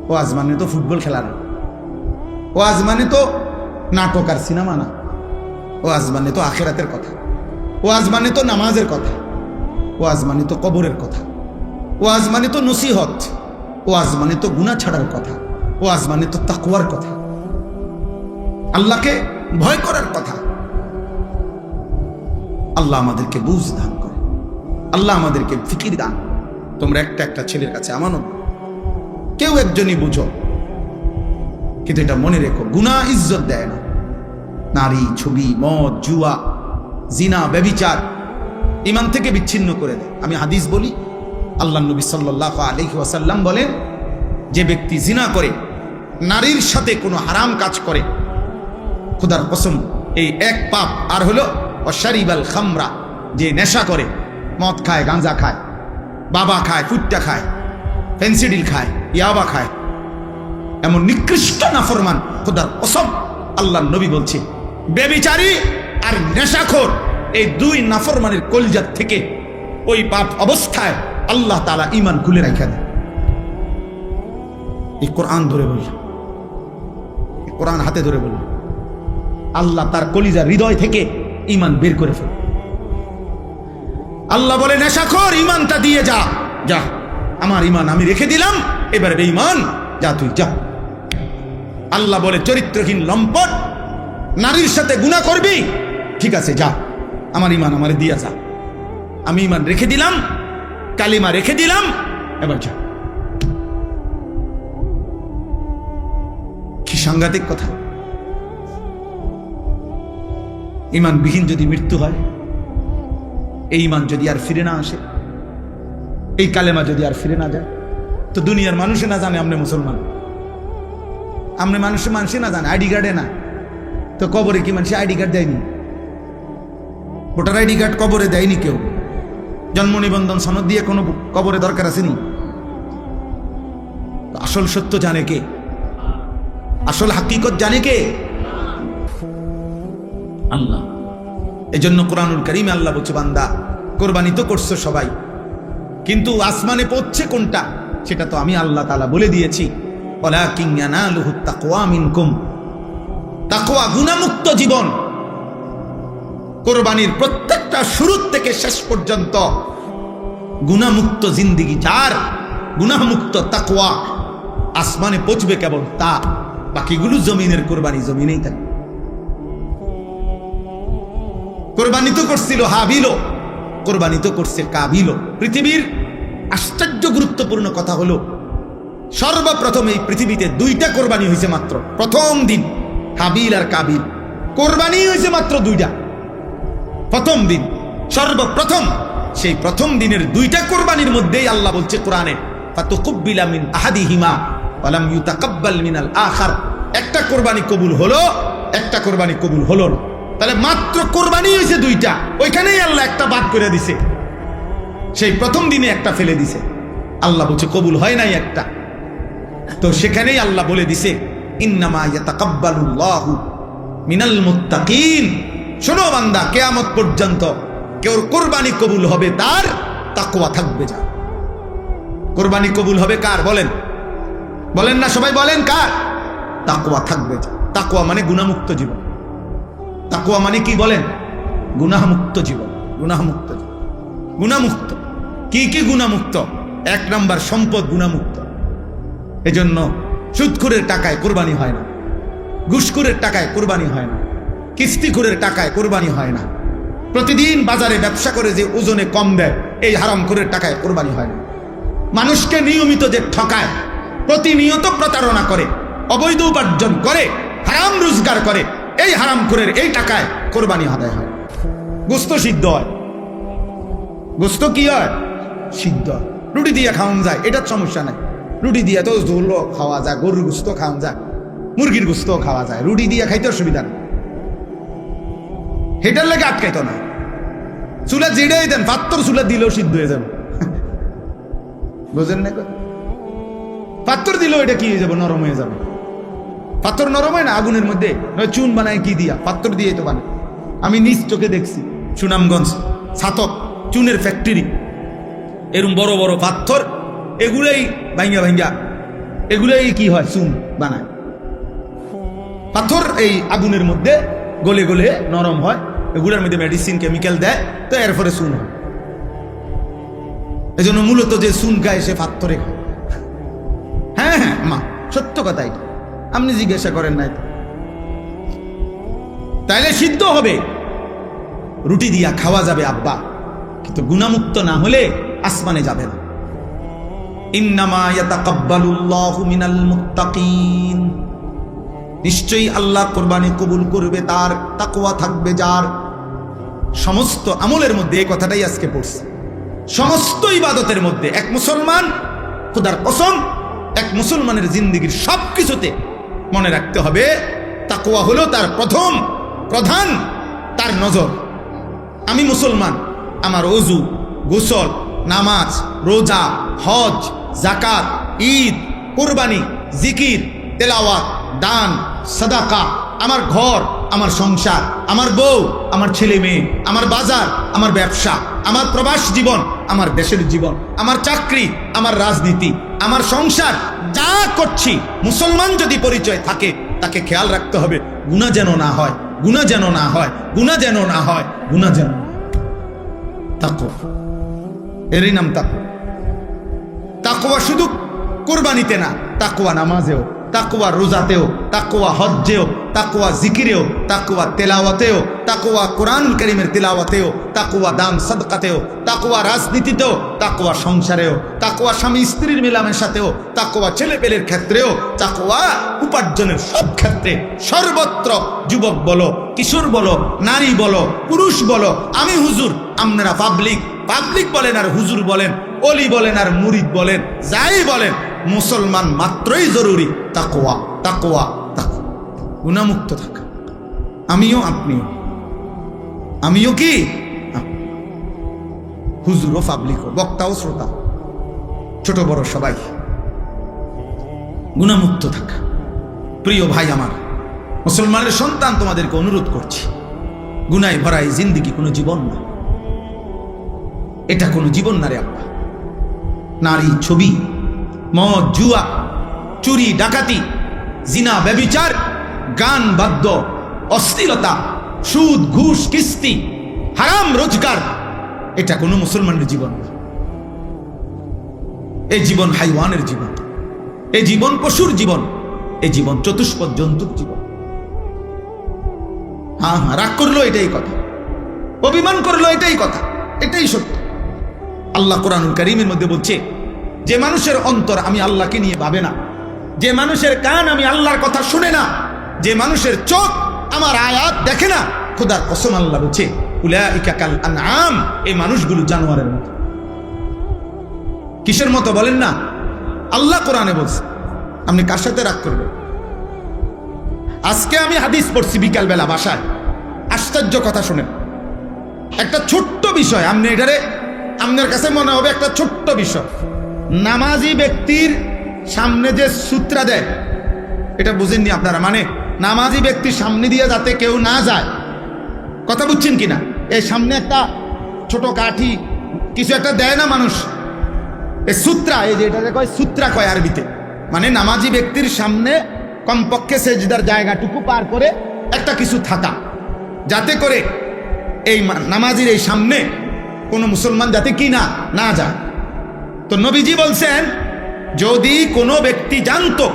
ওয়াজ মানে তো ফুটবল খেলা না, ওয়াজ মানে তো নাটক আর সিনেমা না, ওয়াজ মানে তো আখেরাতের কথা, ওয়াজ মানে তো নামাজের কথা, ওয়াজ মানে তো কবরের কথা, ওয়াজ মানে তো নসিহত, ওয়াজ মানে তো গুনাহ ছাড়ার কথা, ওয়াজ মানে তো তাকওয়ার কথা, আল্লাহকে ভয় করার কথা। আল্লাহ আমাদেরকে বুঝ দান করে, আল্লাহ আমাদেরকে ফিকির দান। তোমরা একটা একটা ছেলের কাছে আমানত, কেউ একজনই বুঝো, কিন্তু এটা মনে রেখো, গুনাহ ইজ্জত দেয় না। নারী, ছবি, মদ, জুয়া, জিনা, ব্যভিচার ঈমান থেকে বিচ্ছিন্ন করে দেয়। আমি হাদিস বলি, আল্লাহ নবী সাল্লাল্লাহু আলাইহি ওয়াসাল্লাম বলেন, যে ব্যক্তি জিনা করে, নারীর সাথে কোনো হারাম কাজ করে, খোদার কসম এই এক পাপ। আর হলো অশারিবাল খামরা, যে নেশা করে, মদ খায়, গাঁজা খায়, বাবা খায়, ফুট্টা খায়, ফেন্সিডিল খায়, ইয়াবা খায়, এমন নিকৃষ্ট নাফরমান, খোদার কসম আল্লাহ নবী বলছে, ব্যভিচারী আর নেশাখোর, এই দুই নাফরমানের কলজাত থেকে ওই পাপ অবস্থায় আল্লাহ তাআলা ঈমান খুলে রাখা দেয়। এই কোরআন ধরে বললাম, কোরআন হাতে ধরে বললাম, আল্লাহ তার কলিজার হৃদয় থেকে ঈমান বের করে ফেলে। আল্লাহ বলে নেশাখোর ইমানটা দিয়ে যা, যা আমার ইমান আমি রেখে দিলাম, এবারে বেঈমান যা তুই যা। আল্লাহ বলে চরিত্রহীন লম্পট নারীর সাথে গুনাহ করবি, ঠিক আছে যা, আমার ইমান আমারে দিয়া যা, আমি ইমান রেখে দিলাম, কালিমা রেখে দিলাম, এবার যা। কি সাংঘাতিক কথা। ইমানবিহীন যদি মৃত্যু হয়, এই ইমান যদি আর ফিরে না আসে, এই কালেমা যদি আর ফিরে না যায়, তো দুনিয়ার মানুষে না জানে আপনি মুসলমান, আপনি মানুষে না জানে, আইডি কার্ডে না, তো কবরে কি মানুষ আইডি কার্ড দেয়নি? ভোটার আইডি কার্ড কবরে দেয়নি কেউ, জন্ম নিবন্ধন সনদ দিয়ে কোনো কবরে দরকার আসেনি। আসল সত্য জানে কে? আসল হাকিকত জানে কে? আল্লাহ। এজন্য কোরআনুল কারীমে আল্লাহ বলছে, বান্দা কোরবানি তো করছো সবাই, কিন্তু আসমানে পৌঁছছে কোনটা সেটা তো আমি আল্লাহ তাআলা বলে দিয়েছি। ওয়ালাকিন ইয়ানালুহুত তাকওয়া মিনকুম, তাকওয়া গুনাহমুক্ত জীবন। কোরবানির প্রত্যেকটা শুরু থেকে শেষ পর্যন্ত গুনাহমুক্ত জিন্দেগি যার, গুনাহমুক্ত তাকওয়া, আসমানে পৌঁছবে কেবল তা, বাকিগুলো জমিনের কোরবানি জমিনেই থাকে। কোরবানি তো করছিল হাবিলও, কোরবানি তো করছে কাবিলও। পৃথিবীর আশ্চর্য গুরুত্বপূর্ণ কথা হলো, সর্বপ্রথম এই পৃথিবীতে দুইটা কোরবানি হয়েছে মাত্র, প্রথম দিন হাবিল আর কাবিল, কোরবানি হয়েছে মাত্র দুইটা, প্রথম দিন সর্বপ্রথম। সেই প্রথম দিনের দুইটা কোরবানির মধ্যেই আল্লাহ বলছে কোরআনে, ফাতুকুব্বিলা মিন আহাদিহিমা ওয়া লাম ইউতাকাব্বাল মিনাল আখার। একটা কোরবানি কবুল হলো, একটা কোরবানি কবুল হলো না। তাহলে মাত্র কোরবানি হয়েছে দুইটা, ওইখানেই আল্লাহ একটা বাদ করে দিছে, সেই প্রথম দিনে একটা ফেলে দিছে। আল্লাহ বলছে কবুল হয় নাই একটা, তো সেখানেই আল্লাহ বলে দিছে ইন্নামা ইয়াতাকাব্বালুল্লাহু মিনাল মুত্তাকিন। শোনো বান্দা, কিয়ামত পর্যন্ত কেউ কোরবানি কবুল হবে তার তাকওয়া থাকবে যা। কোরবানি কবুল হবে কার বলেন? বলেন না সবাই, বলেন কার? তাকওয়া থাকবে যা। তাকওয়া মানে গুনাহমুক্ত জীবন। তাকওয়া মানে কি বলেন? গুনাহমুক্ত জীবন। গুনাহমুক্ত জীবন, গুনাহমুক্ত। কি কি গুনাহমুক্ত? এক নাম্বার সম্পদ গুনাহমুক্ত। এজন্য সুদখোরের টাকায় কোরবানি হয় না, ঘুষখোরের টাকায় কোরবানি হয় না, কিস্তিখোরের টাকায় কোরবানি হয় না, প্রতিদিন বাজারে ব্যবসা করে যে ওজনে কম দেয় এই হারামখোরের টাকায় কোরবানি হয় না, মানুষকে নিয়মিত যে ঠকায়, প্রতিনিয়ত প্রতারণা করে, অবৈধ উপার্জন করে, হারাম রোজগার করে, এই হারামখোরের এই টাকায় কোরবানি আদায় হয়। গোস্ত সিদ্ধ হয়, গোস্ত কি হয়? সিদ্ধ হয়। রুটি দিয়ে খাওয়ান যায়, এটার সমস্যা নাই। রুটি দিয়ে তো ঝোলও খাওয়া যায়, গরুর গোস্ত খাওয়া যায়, মুরগির গোস্ত খাওয়া যায়, রুটি দিয়ে খাইতে অসুবিধা নেই, হেটার লেগে আটকাইতো না। চুলা জেড়েই দেন, পাত্তর চুলা দিলেও সিদ্ধ হয়ে যাবে, বুঝেন না? পাত্তর দিলেও এটা কি হয়ে যাবে? নরম হয়ে যাবে। পাত্তর নরম হয় না আগুনের মধ্যে, চুন বানায় কি দিয়া? পাত্তর দিয়ে তো বানায়। আমি নিজ চোখে দেখছি সুনামগঞ্জ ছাতক চুনের ফ্যাক্টরি, এরকম বড় বড় পাথর, এগুলোই ভাঙ্গা ভাঙ্গা এগুলোই কি হয়? চুন বানায়। পাথর এই আগুনের মধ্যে গলে গলে নরম হয়, এগুলোর মধ্যে মেডিসিন কেমিক্যাল দেয়, তো এরপরে চুন হয়। এই জন্য মূলত যে চুন খায় সে পাথরে খায়। হ্যাঁ হ্যাঁ মা, সত্য কথা এটা, আপনি জিজ্ঞাসা করেন নাই তো। তাইলে সিদ্ধ হবে, রুটি দিয়া খাওয়া যাবে আব্বা, কিন্তু গুনাহমুক্ত না হলে আসমানে যাবে না। ইন্নামা ইয়াতাকাব্বালুল্লাহু মিনাল মুত্তাকিন। নিশ্চয়ই আল্লাহ কোরবানি কবুল করবে তার, তাকওয়া থাকবে যার। সমস্ত আমলের মধ্যে এই কথাটাই আজকে পড়ছে, সমস্ত ইবাদতের মধ্যে এক মুসলমান, খোদার কসম, এক মুসলমানের জিন্দেগীর সব কিছুতে মনে রাখতে হবে তাকওয়া হলো তার প্রথম প্রধান তার নজর। আমি মুসলমান, আমার ওযু, গোসল, নামাজ, রোজা, হজ, যাকাত, ঈদ, কুরবানি, জিকির, তেলাওয়াত, দান, সাদাকা, আমার ঘর, আমার সংসার, আমার বউ, আমার ছেলে মেয়ে, আমার বাজার, আমার ব্যবসা, আমার প্রবাস জীবন, আমার দেশের জীবন, আমার চাকরি, আমার রাজনীতি, আমার সংসার, যা করছি, মুসলমান যদি পরিচয় থাকে তাকে খেয়াল রাখতে হবে গুনাহ যেন না হয়, গুনাহ যেন না হয়, গুনাহ যেন না হয়, গুনাহ যেন। তাকওয়া, এরই নাম তাকওয়া। তাকওয়া শুধু কুরবানিতে না, তাকওয়া নামাজেও, তাকওয়া রোজাতেও, তাকওয়া হজ্জেও, তাকওয়া জিকিরেও, তাকওয়া তেলাওয়াতেও, তাকওয়া কোরআন কারীমের তেলাওয়াতেও, তাকওয়া দান সাদকাতেও, তাকওয়া রাজনীতিতেও, তাকওয়া সংসারেও, তাকওয়া স্বামী স্ত্রীর মেলামেশাতেও, তাকওয়া ছেলেপেলের ক্ষেত্রেও, তাকওয়া উপার্জনের সব ক্ষেত্রে, সর্বত্র। যুবক বলো, কিশোর বলো, নারী বলো, পুরুষ বলো, আমি হুজুর, আপনারা পাবলিক, পাবলিক বলেন আর হুজুর বলেন, অলি বলেন আর মুরিদ বলেন, যাই বলেন, মুসলমান মাত্রই জরুরি তাকওয়া, তাকওয়া, তাকওয়া। গুনাহমুক্ত থাকা। আমিও, আপনিও, আমিও কি হুজুরও, পাবলিকও, বক্তাও, শ্রোতা, ছোট বড় সবাই গুনাহমুক্ত থাকা। প্রিয় ভাই আমার, মুসলমানের সন্তান, তোমাদেরকে অনুরোধ করছি, গুনায় ভরা এই জিন্দেগি কোনো জীবন না। এটা কোনো জীবন না রে আব্বা। নারী, ছবি, মদ, জুয়া, চুরি, ডাকাতি, জিনা, ব্যভিচার, গান, বাদ্য, অশ্লীলতা, সুদ, ঘুষ, কিস্তি, হারাম রোজগার, এটা কোনো মুসলমানের জীবন না। এই জীবন হাইওয়ানের জীবন, এই জীবন পশুর জীবন, এই জীবন চতুষ্পদ জন্তুর জীবন। হ্যাঁ, রাগ করলো এটাই কথা, অভিমান করলো এটাই কথা, এটাই সত্য। আল্লাহ কোরআনুল কারীমের মধ্যে বলছে, যে মানুষের অন্তর আমি আল্লাহকে নিয়ে ভাবে না, যে মানুষের কান আমি আল্লাহর কথা শুনে না, যে মানুষের চোখ আমার আয়াত দেখে না, খোদার কসম আল্লাহ বলছে, উলাইকা কাল আনআম, এই মানুষগুলো জানোয়ারের মতো। কিসের মতো বলেন না? আল্লাহ কোরআনে বলছে। আপনি কার সাথে রাগ করবেন? আজকে আমি হাদিস পড়ছি বিকালবেলা বাসায়, আশ্চর্য কথা শুনেন। একটা ছোট্ট বিষয়, আপনি এটারে, আপনার কাছে মনে হবে একটা ছোট্ট বিষয়। নামাজি ব্যক্তির সামনে যে সূত্রা দেয়, এটা বুঝেননি আপনারা? মানে নামাজি ব্যক্তির সামনে দিয়ে যাতে কেউ না যায়, কথা বুঝছেন কিনা? এই সামনে একটা ছোট কাঠি কিছু একটা দেয় না মানুষ, এই সূত্রা, এই যে এটা কয় সূত্রা কয় আরবিতে, মানে নামাজি ব্যক্তির সামনে কমপক্ষে সেজদার জায়গাটুকু পার করে একটা কিছু থাকা, যাতে করে এই নামাজির এই সামনে কোনো মুসলমান যাতে কি না না যায়। তো নবীজি বলছেন, যদি কোনো ব্যক্তি জানতো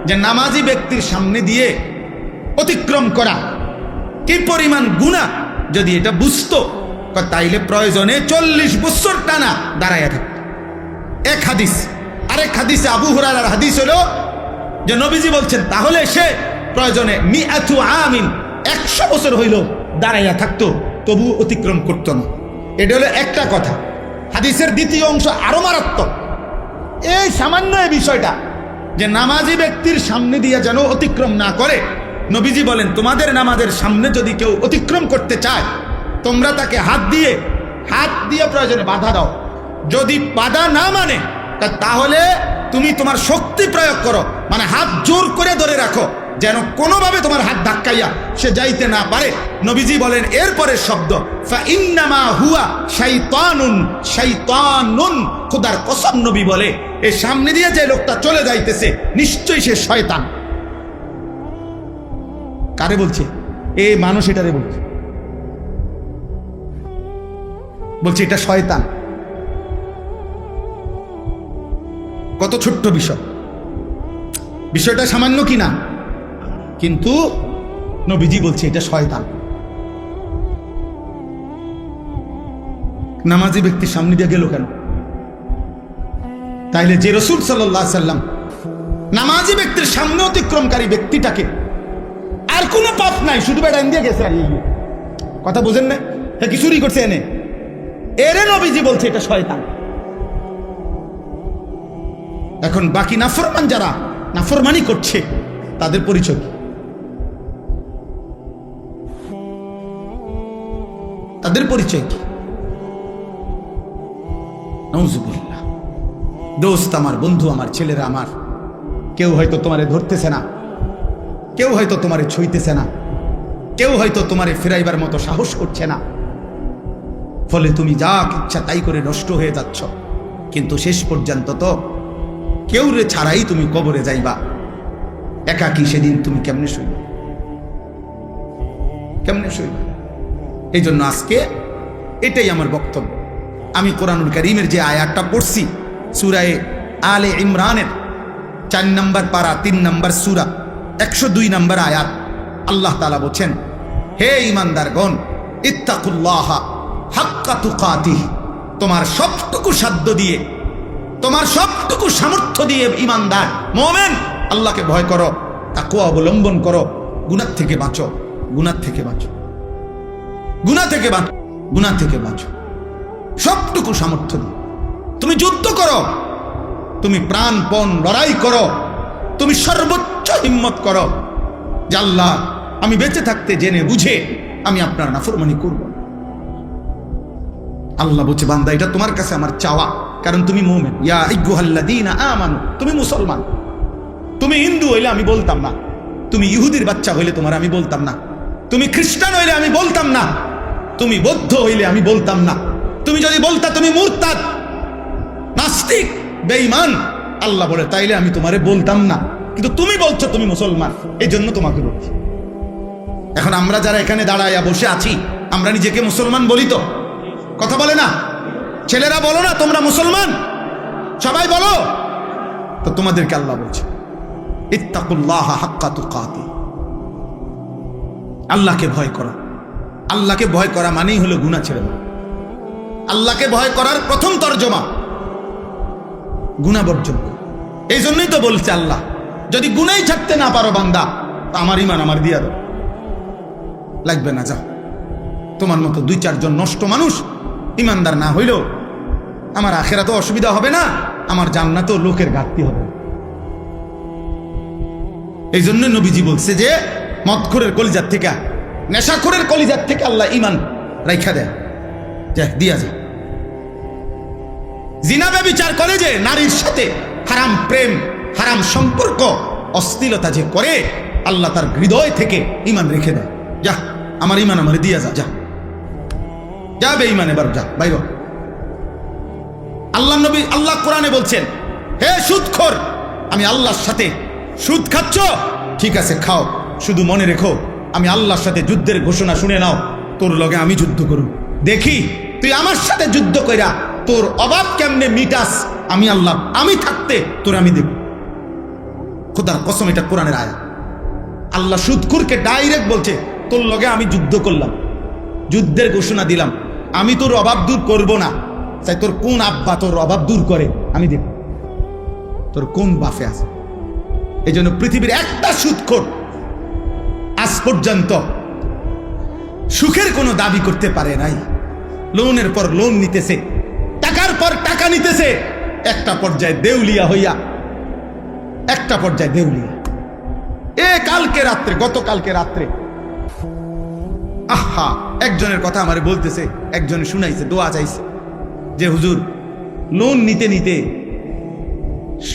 যে নামাজি ব্যক্তির সামনে দিয়ে অতিক্রম করা কি পরিমাণ গুনাহ, যদি এটা বুঝতো, তাইলে প্রয়োজনে 40 বছর টানা দাঁড়াইয়া থাকতো। এক হাদিস। আরেক হাদিসে আবু হুরায়রার হাদিস হলো যে নবীজি বলছেন, তাহলে সে প্রয়োজনে মিআতু আমিন, 100 বছর হইল দাঁড়াইয়া থাকতো, তবু অতিক্রম করতো না। এটা হলো একটা কথা। হাদিসের দ্বিতীয় অংশ আরো মারাত্মক। এই সামান্য এই বিষয়টা যে নামাজি ব্যক্তির সামনে দিয়ে যেন অতিক্রম না করে, নবীজি বলেন, তোমাদের নামাজের সামনে যদি কেউ অতিক্রম করতে চায়, তোমরা তাকে হাত দিয়ে প্রয়োজনে বাধা দাও। যদি বাধা না মানে, তাহলে তুমি তোমার শক্তি প্রয়োগ করো, মানে হাত জোর করে ধরে রাখো, যেন কোনোভাবে তোমার হাত ধাক্কাইয়া সে যাইতে না পারে। নবীজি বলেন এরপরের শব্দ, ফাইন্নামা হুয়া শাইতানুন, শাইতানুন, খোদার কসম নবী বলে, এই সামনে দিয়ে যে লোকটা চলে যাইতেছে নিশ্চয়ই সে শয়তান। কারে বলছে? এ মানুষ এটারে বলছে এটা শয়তান। কত ছোট্ট বিষয়, বিষয়টা সামান্য কি না, কিন্তু নবীজি বলছে এটা শয়তান। নামাজি ব্যক্তির সামনে দিয়ে গেল কেন? তাইলে যে রাসূল সাল্লাল্লাহু আলাইহি সাল্লাম নামাজি ব্যক্তির সামনে অতিক্রমকারী ব্যক্তিটাকে, আর কোনো পাপ নাই, শুধু বেটা দিয়ে গেছে, কথা বুঝেন না? কি চুরি করছে এনে, এরে নবীজি বলছে এটা শয়তান। এখন বাকি নাফরমান যারা নাফরমানি করছে, তাদের পরিচয় কি? তাদের পরিচয় কি? নাউজুবিল্লাহ। দোস্ত আমার, বন্ধু আমার, ছেলেরা আমার, কেউ হয়তো তোমারে ধরতেছে না, কেউ হয়তো তোমারে ছুঁইতেছে না, কেউ হয়তো তোমারে ফিরাইবার মতো সাহস করছে না, ফলে তুমি যা ইচ্ছা তাই করে নষ্ট হয়ে যাচ্ছ। কিন্তু শেষ পর্যন্ত তো কেউ রে ছাড়াই তুমি কবরে যাইবা। একাকী সেদিন তুমি কেমনে শুইবে? কেমনে শুইবে? এই জন্য আজকে এটাই আমার বক্তব্য। আমি কোরআনুল কারীমের যে আয়াতটা পড়ছি সূরা আলে ইমরানের 4 নম্বর পারা 3 নম্বর সূরা 102 নম্বর আয়াত, আল্লাহ তাআলা বলেন, হে ঈমানদারগণ, ইত্তাকুল্লাহা হাক্কা তুকাতিহি, তোমার সবটুকু সাধ্য দিয়ে, তোমার সবটুকু সামর্থ্য দিয়ে ঈমানদার মুমিন আল্লাহকে ভয় করো, তাকওয়া অবলম্বন করো, গুনাহ থেকে বাঁচো, গুনাহ থেকে বাঁচো, গুনাহ থেকে বাঁচো, গুনাহ থেকে বাঁচো। সবটুকু সামর্থ্য দিয়ে তুমি যুদ্ধ করো, তুমি প্রাণপণ লড়াই করো, তুমি সর্বোচ্চ হিম্মত করো যে আল্লাহ আমি বেঁচে থাকতে জেনে বুঝে আমি আপনার নাফরমানি করব না। আল্লাহ বলছে, বান্দা এটা তোমার কাছে আমার চাওয়া, কারণ তুমি মুমিন। ইয়া আইয়ুহাল্লাযীনা আমানু, তুমি মুসলমান। তুমি হিন্দু হইলে আমি বলতাম না, তুমি ইহুদির বাচ্চা হইলে তোমার আমি বলতাম না, তুমি খ্রিস্টান হইলে আমি বলতাম না, তুমি বৌদ্ধ হইলে আমি বলতাম না, তুমি যদি বলতা তুমি মুরতাদ, নাস্তিক, বেঈমান, আল্লাহ বলে তাইলে আমি তোমারে বলতাম না, কিন্তু তুমি বলছো তুমি মুসলমান, এই জন্য তোমাকে বলছি। এখন আমরা যারা এখানে দাঁড়াইয়া বসে আছি, আমরা নিজেকে মুসলমান বলি তো? কথা বলে না? ছেলেরা বলো না তোমরা মুসলমান? সবাই বলো তো। তোমাদেরকে আল্লাহ বলছে, ইত্তাকুল্লাহা হাক্কা তুকাতি, আল্লাহকে ভয় করা। আল্লাহকে ভয় করা মানেই হলো গুনাহ ছেড়ে দাও। আল্লাহকে ভয় করার প্রথম তর্জমা গুনাহ বর্জন। এই জন্যই তো বলছে আল্লাহ, যদি গুনাহই ছাড়তে না পারো বান্দা, তা আমার ঈমান আমার দিয়া দাও, লাগবে না, যাও। তোমার মতো 2-4 জন নষ্ট মানুষ ঈমানদার না হইল আমার আখিরাতে অসুবিধা হবে না, আমার জান্নাতেও লোকের ঘাটতি হবে। এই জন্য নবীজি বলছে যে মদখোরের কলিজার থেকে, নেশাখোরের কলিজার থেকে আল্লাহ ঈমান রাইখা দেয়, যা দিয়া যায়। জিনা ব্যভিচার করে যে নারীর সাথে, হারাম প্রেম, হারাম সম্পর্ক, অশ্লীলতা যে করে, আল্লাহ তার হৃদয় থেকে ঈমান রেখে দেয়, যা আমার ঈমান আমার দিয়া যা, যা যা বেঈমান, এবার যা বাইর। আল্লাহ নবী, আল্লাহ কোরআনে বলছেন, হে সুদখোর, আমি আল্লাহর সাথে সুদ খাচ্ছ, ঠিক আছে খাও, শুধু মনে রেখো আমি আল্লাহর সাথে যুদ্ধের ঘোষণা শুনে নাও, তোর লগে আমি যুদ্ধ করব, দেখি তুই আমার সাথে যুদ্ধ কইরা তোর অভাব কেমনে মিটাস, আমি আল্লাহ, আমি থাকতে তোর আমি দেব। খোদার কসম, এটা কোরআনের আয়াত। আল্লাহ সুদখোরকে ডাইরেক্ট বলছে, তোর লগে আমি যুদ্ধ করলাম, যুদ্ধের ঘোষণা দিলাম, আমি তোর অভাব দূর করব না, চাই তোর কোন আব্বা তোর অভাব দূর করে আমি দেব, তোর কোন বাফে আছে। এই জন্য পৃথিবীর একটা সুদখোর আজ পর্যন্ত সুখের কোনো দাবি করতে পারে নাই। লোনের পর লোন নিতেছে, টাকার পর টাকা নিতেছে, একটা পর্যায়ে দেউলিয়া হইয়া, একটা পর্যায়ে দেউলিয়া। কালকে রাত্রে, গতকালকে রাত্রে, আহা, একজনের কথা আমারে বলতেছে, একজনে শুনাইছে, দোয়া চাইছে যে হুজুর, লোন নিতে নিতে,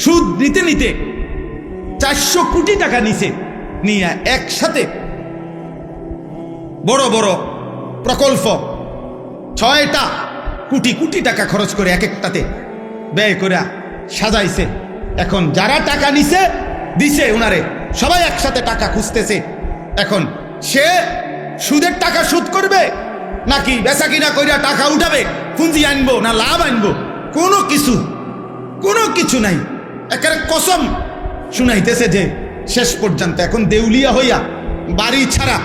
সুদ নিতে নিতে 400 কোটি টাকা নিছে, নিয়ে একসাথে বড় বড় প্রকল্প 6টা কোটি কোটি টাকা খরচ করে এক একটাতে ব্যয় করে সাজাইছে। এখন যারা টাকা নিছে দিছে উনারে, সবাই একসাথে টাকা খুঁজতেছে। এখন সে সুদের টাকা সুদ করবে নাকি বেচা কিনা কইরা টাকা উঠাবে, পুঁজি আনবো না লাভ আনবো, কোনো কিছু নাই। একেবারে কসম শুনাইতেছে যে শেষ পর্যন্ত এখন দেউলিয়া হইয়া বাড়ি ছাড়া।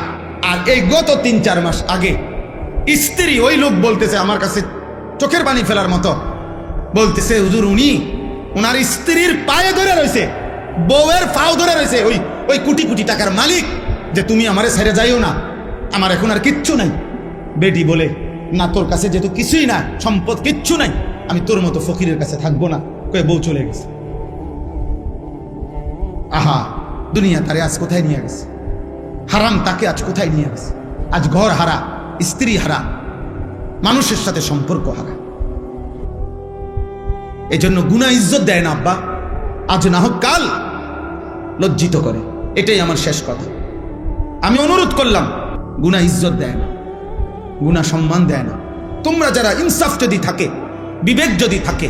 আর এই গত 3-4 মাস আগে স্ত্রী, ওই লোক বলতেছে আমার কাছে চোখের পানি ফেলার মতো, বলতেছে হুজুর, উনার স্ত্রীর পায়ে ধরে রয়েছে, বউয়ের পাও ধরে রয়েছে ওই কোটি কোটি টাকার মালিক, যে তুমি আমারে ছেড়ে যাইও না, আমার এখন আর কিচ্ছু নাই। বেটি বলে, না তোর কাছে যেহেতু কিছুই না, সম্পদ কিচ্ছু নাই, আমি তোর মতো ফকিরের কাছে থাকবো না, কয়ে বউ চলে গেছে। আহা, দুনিয়া তারে আজ কোথায় নিয়ে গেছে, হারাম তাকে আজ কোথায় নিয়ে গেছে। আজ ঘর হারা, স্ত্রী হারা, মানুষের সাথে সম্পর্ক হারা। এই জন্য গুনাহ ইজ্জত দেয় না আব্বা, আজ না হোক কাল লজ্জিত করে। এটাই আমার শেষ কথা। আমি অনুরোধ করলাম, গুনাহ ইজ্জত দেয় না, গুনাহ সম্মান দেয় না। তোমরা যারা ইনসাফ যদি থাকে, বিবেক যদি থাকে,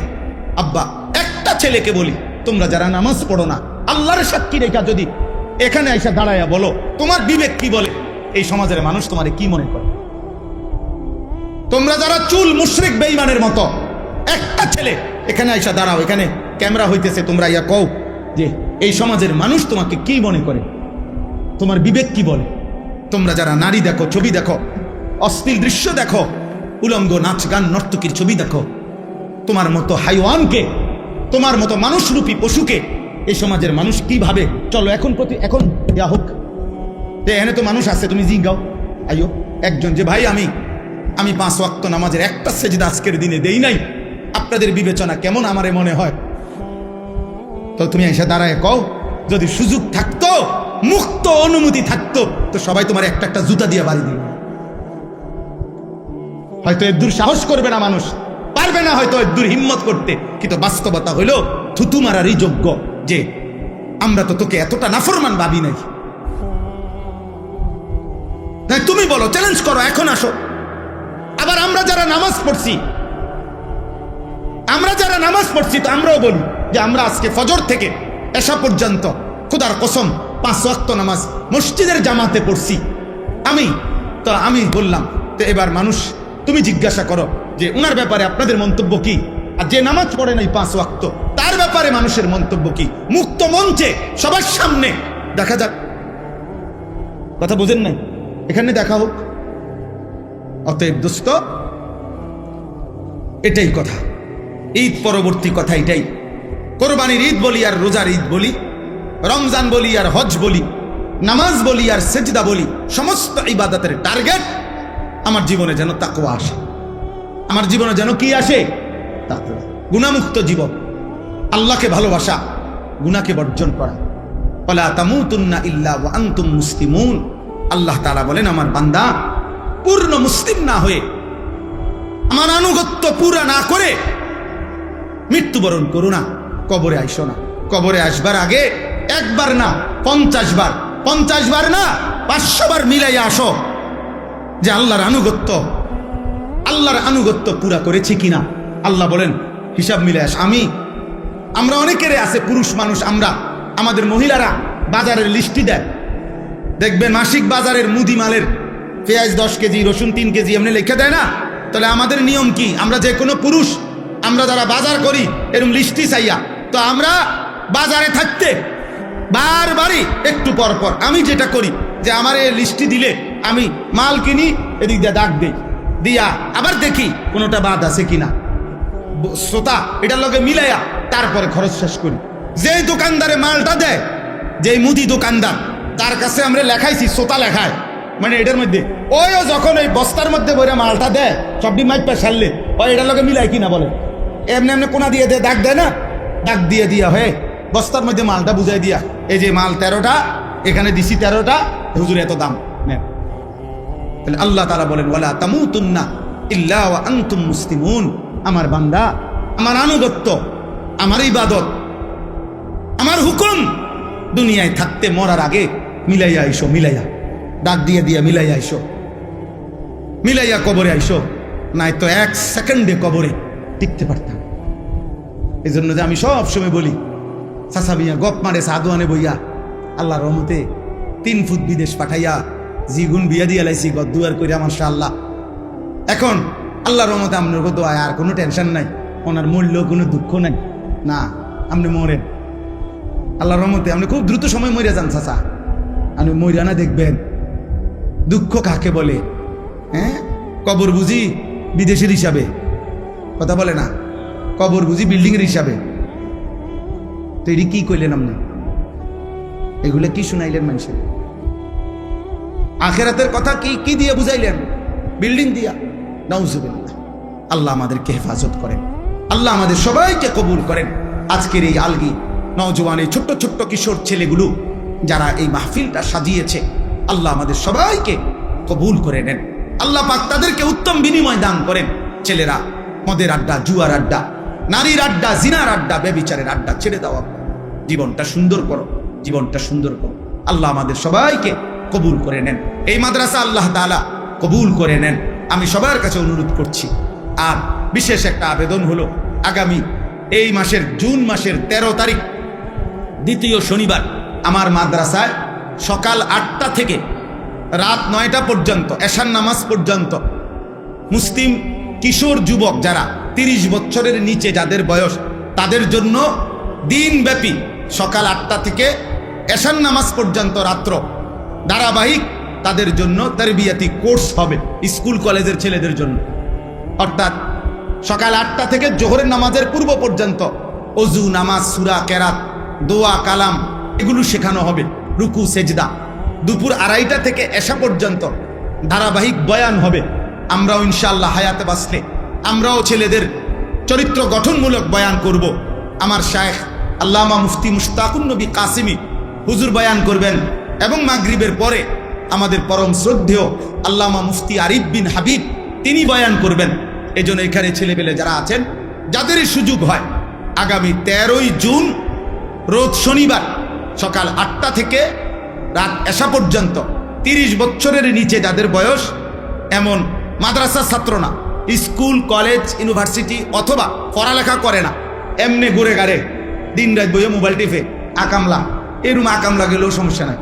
আব্বা একটা ছেলেকে বলি, তোমরা যারা নামাজ পড়ো না, আল্লাহর সাক্ষী রেখা যদি এখানে আইসা দাঁড়াইয়া বলো তোমার বিবেক কি বলে, এই সমাজের মানুষ তোমারে কি মনে করে? তোমরা যারা চুল মুশরিক বেঈমানের মতো, একটা ছেলে এখানে আইসা দাঁড়াও, এখানে ক্যামেরা হইতেছে, তোমরা ইয়া কও যে এই সমাজের মানুষ তোমাকে কি মনে করে, তোমার বিবেক কি বলে? তোমরা যারা নারী দেখো, ছবি দেখো, অশ্লীল দৃশ্য দেখো, উলঙ্গ নাচ গান নর্তকীর ছবি দেখো, তোমার মতো হাইওয়ানকে, তোমার মতো মানুষরূপী পশুকে এই সমাজের মানুষ কি ভাবে? চলো এখন এখন ইয়া হোক যে এনে তো মানুষ আছে, তুমি জিগাও আইও একজন যে ভাই আমি 5 ওয়াক্ত নামাজের একটা সেজদা আজকের দিনে দেই নাই, আপনাদের বিবেচনা কেমন আমারে মনে হয়? তো তুমি এসে দাঁড়ায় কও, যদি সুযোগ থাকতো, মুক্ত অনুমতি থাকতো, তো সবাই তোমার একটা একটা জুতা দিয়ে বাড়ি দিবে। হয়তো এর দূর সাহস করবে না মানুষ, পারবে না হয়তো এর দূর হিম্মত করতে, কিন্তু বাস্তবতা হইল থুতু মারারই যোগ্য যে আমরা তো তোকে এতটা নাফরমান ভাবি নাই। তুমি বলো, চ্যালেঞ্জ করো, এখন আসো। আবার আমরা যারা নামাজ পড়ছি তো আমরাও বলি যে আমরা আজকে ফজর থেকে এশা পর্যন্ত খোদার কসম 5 ওয়াক্ত নামাজ মসজিদের জামাতে পড়ছি। আমি বললাম, তো এবার মানুষ তুমি জিজ্ঞাসা করো যে উনার ব্যাপারে আপনাদের মন্তব্য কি, আর যে নামাজ পড়ে নাই 5 ওয়াক্ত তার ব্যাপারে মানুষের মন্তব্য কি? মুক্ত মঞ্চে সবার সামনে দেখা যাক। কথা বোঝেন নাই? এখানে দেখা হোক। অতএব দোস্ত, এটাই কথা, ঈদ পরবর্তী কথা এটাই। কোরবানির ঈদ বলি আর রোজার ঈদ বলি, রমজান বলি আর হজ বলি, নামাজ বলি আর সেজদা বলি, সমস্ত ইবাদতের টার্গেট আমার জীবনে যেন তাকওয়া আসে, আমার জীবনে যেন কি আসে? তাকওয়া। গুনাহমুক্ত জীবন, আল্লাহকে ভালোবাসা, গুনাহকে বর্জন করা। ওয়ালা তামুতুন্না ইল্লা ওয়া আনতুম মুসলিমুন। আল্লাহ তাআলা বলেন, আমার বান্দা পূর্ণ মুসলিম না হয়ে, আমার আনুগত্য পুরা না করে মৃত্যুবরণ করো না, কবরে আইসো না। কবরে আসবার আগে একবার না 50 বার, 50 বার না 500 বার মিলাইয়া আসো যে আল্লাহর আনুগত্য পুরা করেছি কিনা। আল্লাহ বলেন হিসাব মিলে আস। আমরা অনেকের আছে পুরুষ মানুষ, আমাদের মহিলারা বাজারের লিস্টি দেয়, দেখবেন মাসিক বাজারের মুদি মালের পেঁয়াজ 10 কেজি, রসুন 3 কেজি এমনি লিখে দেয় না? তাহলে আমাদের নিয়ম কি? আমরা যে কোনো পুরুষ, আমরা যারা বাজার করি এরকম লিস্টি চাইয়া, তো আমরা বাজারে থাকতে বারবারই একটু পর পর আমি যেটা করি যে আমার এই লিস্টি দিলে আমি মাল কিনি, এদিক দিয়ে দাগ দেই, দিয়া আবার দেখি কোনোটা বাদ আছে কিনা, শ্রোতা এটার লগে মিলাইয়া তারপরে খরচ শেষ করি। যেই দোকানদারে মালটা দেয়, যেই মুদি দোকানদার, তার কাছে আমরা লেখাইছি, শ্রোতা লেখায়, মানে এটার মধ্যে ওইও যখন এই বস্তার মধ্যে বইরা মালটা দেয়, সবটি মাইপা সারলে ওই এটার লগে মিলাই কিনা বলে, এমনি কোনা দিয়ে দেয়, দাগ দেয় না, দাগ দিয়ে দিয়া হয়ে বস্তার মধ্যে মালটা বুঝাই দিয়া, এই যে মাল 13টা, এখানে দিছি 13টা, হুজুর এত দাম নেন। তাহলে আল্লাহ তাআলা বলেন, ওয়ালা তামুতুন্না ইল্লা ওয়া আনতুম মুসলিমুন। আমার বান্দা, আমার আনুগত্য, আমার ইবাদত, আমার হুকুম দুনিয়ায় থাকতে মরার আগে মিলাইয়া আইসো, মিলাইয়া ডাক দিয়ে দিয়া মিলাইয়া আইসো, মিলাইয়া কবরে আইসো, নাই তো 1 সেকেন্ডে কবরে টিকতে পারতাম। এই জন্য যে আমি সব সময় বলি, চাচা মিয়া গপ মারে সাদুয়ানে বইয়া, আল্লাহর রহমতে 3 ফুট বিদেশ পাঠাইয়া জিগুন বিয়া দিয়া লাইছি, গদ্দুয়ার কইরা মাশাআল্লাহ। এখন আল্লাহর রহমতে আপনার কত আর কোনো টেনশন নাই, ওনার মূল্য কোনো দুঃখ নাই না, আপনি মরেন আল্লাহর রহমতে, আপনি খুব দ্রুত সময় মরিয়া যান চাচা, আপনি মরিয়া না দেখবেন দুঃখ কাকে বলে। হ্যাঁ, কবর বুঝি বিদেশের হিসাবে, কথা বলে না, কবর বুঝি বিল্ডিং এর হিসাবে। তো এটি কি কইলেন আপনি? এগুলো কি শুনাইলেন মানুষের? আখেরাতের কথা কি দিয়ে বুঝাইলেন? বিল্ডিং দিয়া। নাউজুবিল্লাহ। আল্লাহ আমাদেরকে হেফাজত করেন, আল্লাহ আমাদের সবাইকে কবুল করেন। আজকের এই আলগি নওজোয়ান, এই ছোট্ট ছোট্ট কিশোর ছেলেগুলো যারা এই মাহফিলটা সাজিয়েছে, আল্লাহ আমাদের সবাইকে কবুল করে নেন। আল্লাহ পাক তাদেরকে উত্তম বিনিময় দান করেন। ছেলেরা মদের আড্ডা, জুয়ার আড্ডা, নারীর আড্ডা, জিনার আড্ডা, ব্যভিচারের আড্ডা ছেড়ে দাও। জীবনটা সুন্দর করো, জীবনটা সুন্দর করো। আল্লাহ আমাদের সবাইকে কবুল করে নেন। এই মাদ্রাসা আল্লাহ তাআলা কবুল করে নেন। আমি সবার কাছে অনুরোধ করছি। আর বিশেষ একটা আবেদন হলো, আগামী এই মাসের জুন মাসের 13 তারিখ দ্বিতীয় শনিবার আমার মাদ্রাসায় সকাল 8টা থেকে রাত 9টা পর্যন্ত, এশার নামাজ পর্যন্ত মুসলিম কিশোর যুবক যারা 30 বছরের নিচে যাদের বয়স, তাদের জন্য দিনব্যাপী সকাল 8টা থেকে এশার নামাজ পর্যন্ত রাত্র ধারাবাহিক তাদের জন্য তারবিয়াতি কোর্স হবে স্কুল কলেজের ছেলেদের জন্য। অর্থাৎ সকাল 8টা থেকে জোহরের নামাজের পূর্ব পর্যন্ত অজু, নামাজ, সূরা, কেরাত, দোয়া, কালাম এগুলো শেখানো হবে, রুকু, সেজদা। দুপুর 2:30টা থেকে এশা পর্যন্ত ধারাবাহিক বয়ান হবে। আমরাও ইনশাআল্লাহ হায়াতে বাঁচলে আমরাও ছেলেদের চরিত্র গঠনমূলক বয়ান করব। আমার শায়েখ আল্লামা মুফতি মুশতাকুন নবী কাসিমি হুজুর বয়ান করবেন এবং মাগরিবের পরে আমাদের পরম শ্রদ্ধেয় আল্লামা মুফতি আরিফ বিন হাবিব তিনি বয়ান করবেন। এজন্য এখানে ছেলেপেলে যারা আছেন, যাদেরই সুযোগ হয়, আগামী 13ই জুন রোজ শনিবার সকাল 8টা থেকে রাত এশা পর্যন্ত 30 বছরের নিচে যাদের বয়স, এমন মাদ্রাসা ছাত্র না, স্কুল, কলেজ, ইউনিভার্সিটি অথবা পড়ালেখা করে না, এমনি ঘুরে গাড়ে দিন রাত বইয়ে মোবাইল টিপে আকামলা, এরকম আকামলা গেলেও সমস্যা নাই।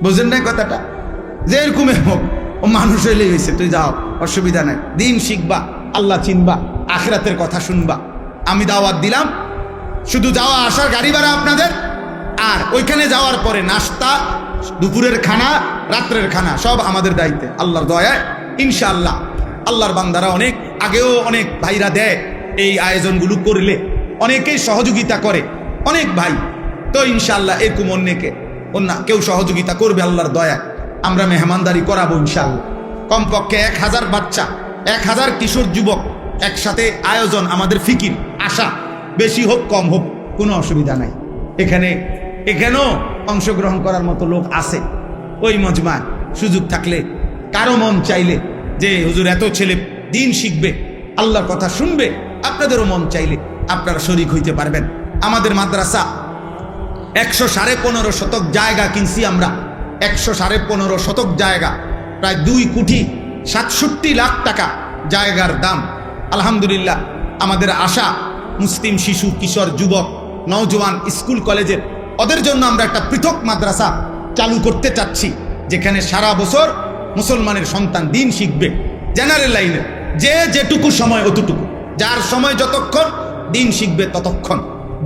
বুঝেন নাই কথাটা? যে এরকমই হোক, ও মানুষ হইলেই হয়েছে, তুই যাও, অসুবিধা নাই, দিন শিখবা, আল্লাহ চিনবা, আখিরাতের কথা শুনবা। আমি দাওয়াত দিলাম, শুধু যাওয়া আসার গাড়ি ভাড়া আপনাদের, আর ওইখানে যাওয়ার পরে নাস্তা, দুপুরের খানা, রাত্রের খানা সব আমাদের দায়িত্বে। আল্লাহর দয়ায় ইনশাআল্লাহ আল্লাহর বান্দারা অনেক আগেও অনেক ভাইরা দেয় এই আয়োজনগুলো করলে, অনেকেই সহযোগিতা করে, অনেক ভাই। তো ইনশাআল্লাহ এরকম অন্য কেউ সহযোগিতা করবে আল্লাহর দয়ায়, আমরা মেহমানদারি করাবো ইনশাআল্লাহ। কমপক্ষে 1000 বাচ্চা, 1000 কিশোর যুবক একসাথে আয়োজন আমাদের ফিকির, আশা। বেশি হোক কম হোক কোনো অসুবিধা নাই। এখানেও অংশগ্রহণ করার মতো লোক আছে ওই মজমায়। সুযোগ থাকলে, কারো মন চাইলে যে হুজুর এত ছেলে দিন শিখবে, আল্লাহর কথা শুনবে, আপনাদেরও মন চাইলে আপনারা শরীক হইতে পারবেন। আমাদের মাদ্রাসা 115.5 শতক জায়গা কিনছি আমরা, 115.5 শতক জায়গা, প্রায় 2,67 লাখ টাকা জায়গার দাম। আলহামদুলিল্লাহ আমাদের আশা মুসলিম শিশু, কিশোর, যুবক, নওজোয়ান, স্কুল কলেজের ওদের জন্য আমরা একটা পৃথক মাদ্রাসা চালু করতে চাচ্ছি, যেখানে সারা বছর মুসলমানের সন্তান দিন শিখবে। জেনারেল লাইনে যে যেটুকু সময় অতটুকু, যার সময় যতক্ষণ দিন শিখবে ততক্ষণ,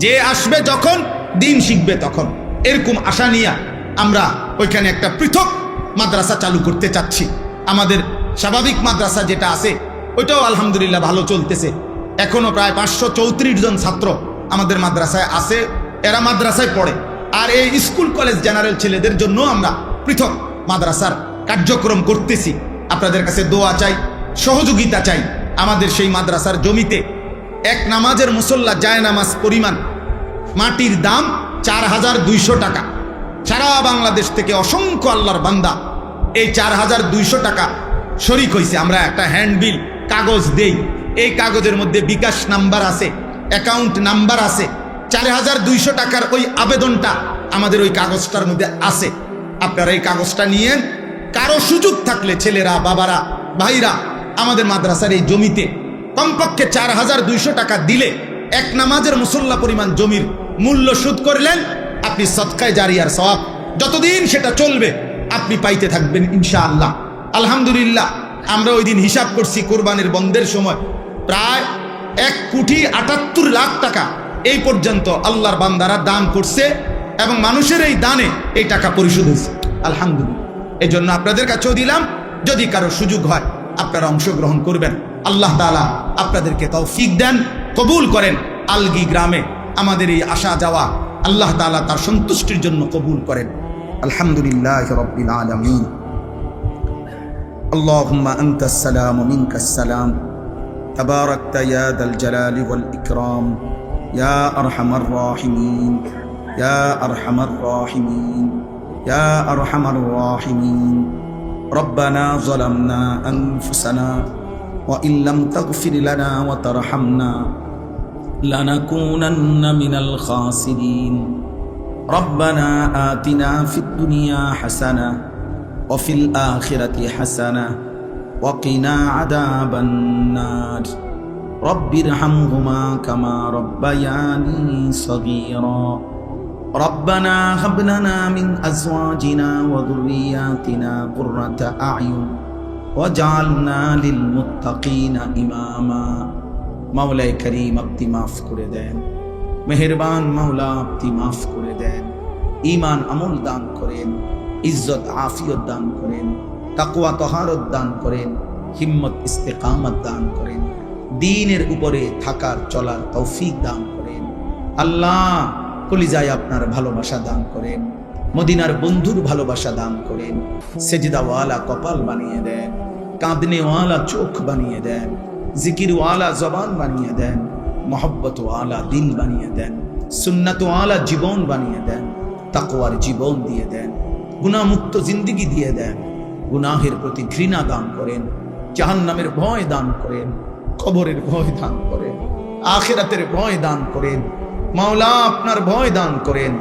যে আসবে যখন দিন শিখবে তখন। এরকম আশা নিয়ে আমরা ওইখানে একটা পৃথক মাদ্রাসা চালু করতে চাচ্ছি। আমাদের স্বাভাবিক মাদ্রাসা যেটা আছে ওইটাও আলহামদুলিল্লাহ ভালো চলতেছে। এখনো প্রায় 534 জন ছাত্র আমাদের মাদ্রাসায় আছে, এরা মাদ্রাসায় পড়ে। আর এই স্কুল কলেজ জেনারেল ছেলেদের জন্য আমরা পৃথক মাদ্রাসার কার্যক্রম করতেছি। আপনাদের কাছে দোয়া চাই, সহযোগিতা চাই। আমাদের সেই মাদ্রাসার জমিতে এক নামাজের মুসল্লা জায় নামাজ পরিমাণ মাটির দাম 4200 টাকা। সারা বাংলাদেশ থেকে অসংখ্য আল্লাহর বান্দা এই 4200 টাকা শরিক হয়েছে। আমরা একটা হ্যান্ডবিল কাগজ দেই, এই কাগজের মধ্যে বিকাশ নাম্বার আছে, অ্যাকাউন্ট নাম্বার আছে। 4200 টাকার ওই আবেদনটা আমাদের ওই কাগজটার মধ্যে আছে। আপনারা এই কাগজটা নিয়ে কারো সুযোগ থাকলে ছেলেরা, বাবারা, ভাইরা আমাদের মাদ্রাসার এই জমিতে কমপক্ষে 4200 টাকা দিলে এক নামাজের মুসল্লা পরিমাণ জমির মূল্য শোধ করলেন, আপনি সদকায়ে জারিয়ার সওয়াব যতদিন সেটা চলবে আপনি পাইতে থাকবেন ইনশাআল্লাহ। আলহামদুলিল্লাহ আমরা ওই দিন হিসাব করছি, কোরবানির বন্ধের সময় প্রায় 1,78,00,000 টাকা এই পর্যন্ত আল্লাহর বান্দারা দান করছে এবং মানুষের এই দানে এই টাকা পরিশোধ হয়েছে আলহামদুলিল্লাহ। এই জন্য আপনাদের কাছেও দিলাম, যদি কারো সুযোগ হয় আপনারা অংশগ্রহণ করবেন। আল্লাহ তাআলা আপনাদেরকে তৌফিক দেন, কবুল করেন। আলগি গ্রামে আমাদের এই আসা যাওয়া আল্লাহ তাআলা তার সন্তুষ্টির জন্য কবুল করেন। আলহামদুলিল্লাহি রাব্বিল আলামিন। আল্লাহুম্মা আনতাস সালাম ওয়া মিনকাস সালাম, তাবারাকতা ইয়া দাল জালালি ওয়াল ইকরাম, ইয়া আরহামার রাহিমিন, ইয়া আরহামার রাহিমিন, ইয়া আরহামার রাহিমিন। রব্বানা যালামনা আনফুসানা ওয়া ইল্লাম তাগফির লানা ওয়া তারহামনা লানাকুনান্না মিনাল খাসিরিন। রব্বানা আতিনা ফিদ দুনিয়া হাসানাহ ওয়া ফিল আখিরাতি হাসানাহ ওয়া কিনা আযাবান নার। রব্বিরহামহুমা কামা রব্বায়ানি সগীরা। ربنا هب لنا من أزواجنا وذرياتنا قرة أعين ওয়াজআলনা লিল মুত্তাকিনা ইমামা। মাওলায়ে করিম আপনি মাফ করে দেন, মেহেরবান মাওলা আপনি মাফ করে দেন। ঈমান আমল দান করেন, ইজ্জত আফিয়ত দান করেন, তাকওয়া তহারত দান করেন, হিম্মত ইস্তেকামত দান করেন, দ্বীনের উপরে থাকার চলার তৌফিক দান করেন। আল্লাহ কলিজায় আপনার ভালোবাসা দান করেন, মদিনার বন্ধুর ভালোবাসা দান করেন। সেজদাওয়ালা কপাল বানিয়ে দেন, কাঁদনেওয়ালা চোখ বানিয়ে দেন, জিকিরওয়ালা জবান বানিয়ে দেন, মহব্বতওয়ালা দিল বানিয়ে দেন, সুন্নাতওয়ালা জীবন বানিয়ে দেন, তাকওয়ার জীবন দিয়ে দেন, গুনাহমুক্ত জিন্দেগি দিয়ে দেন। গুনাহের প্রতি ঘৃণা দান করেন, জাহান্নামের ভয় দান করেন, কবরের ভয় দান করেন, আখিরাতের ভয় দান করেন। মাওলা আপনার ভয় দান করেন,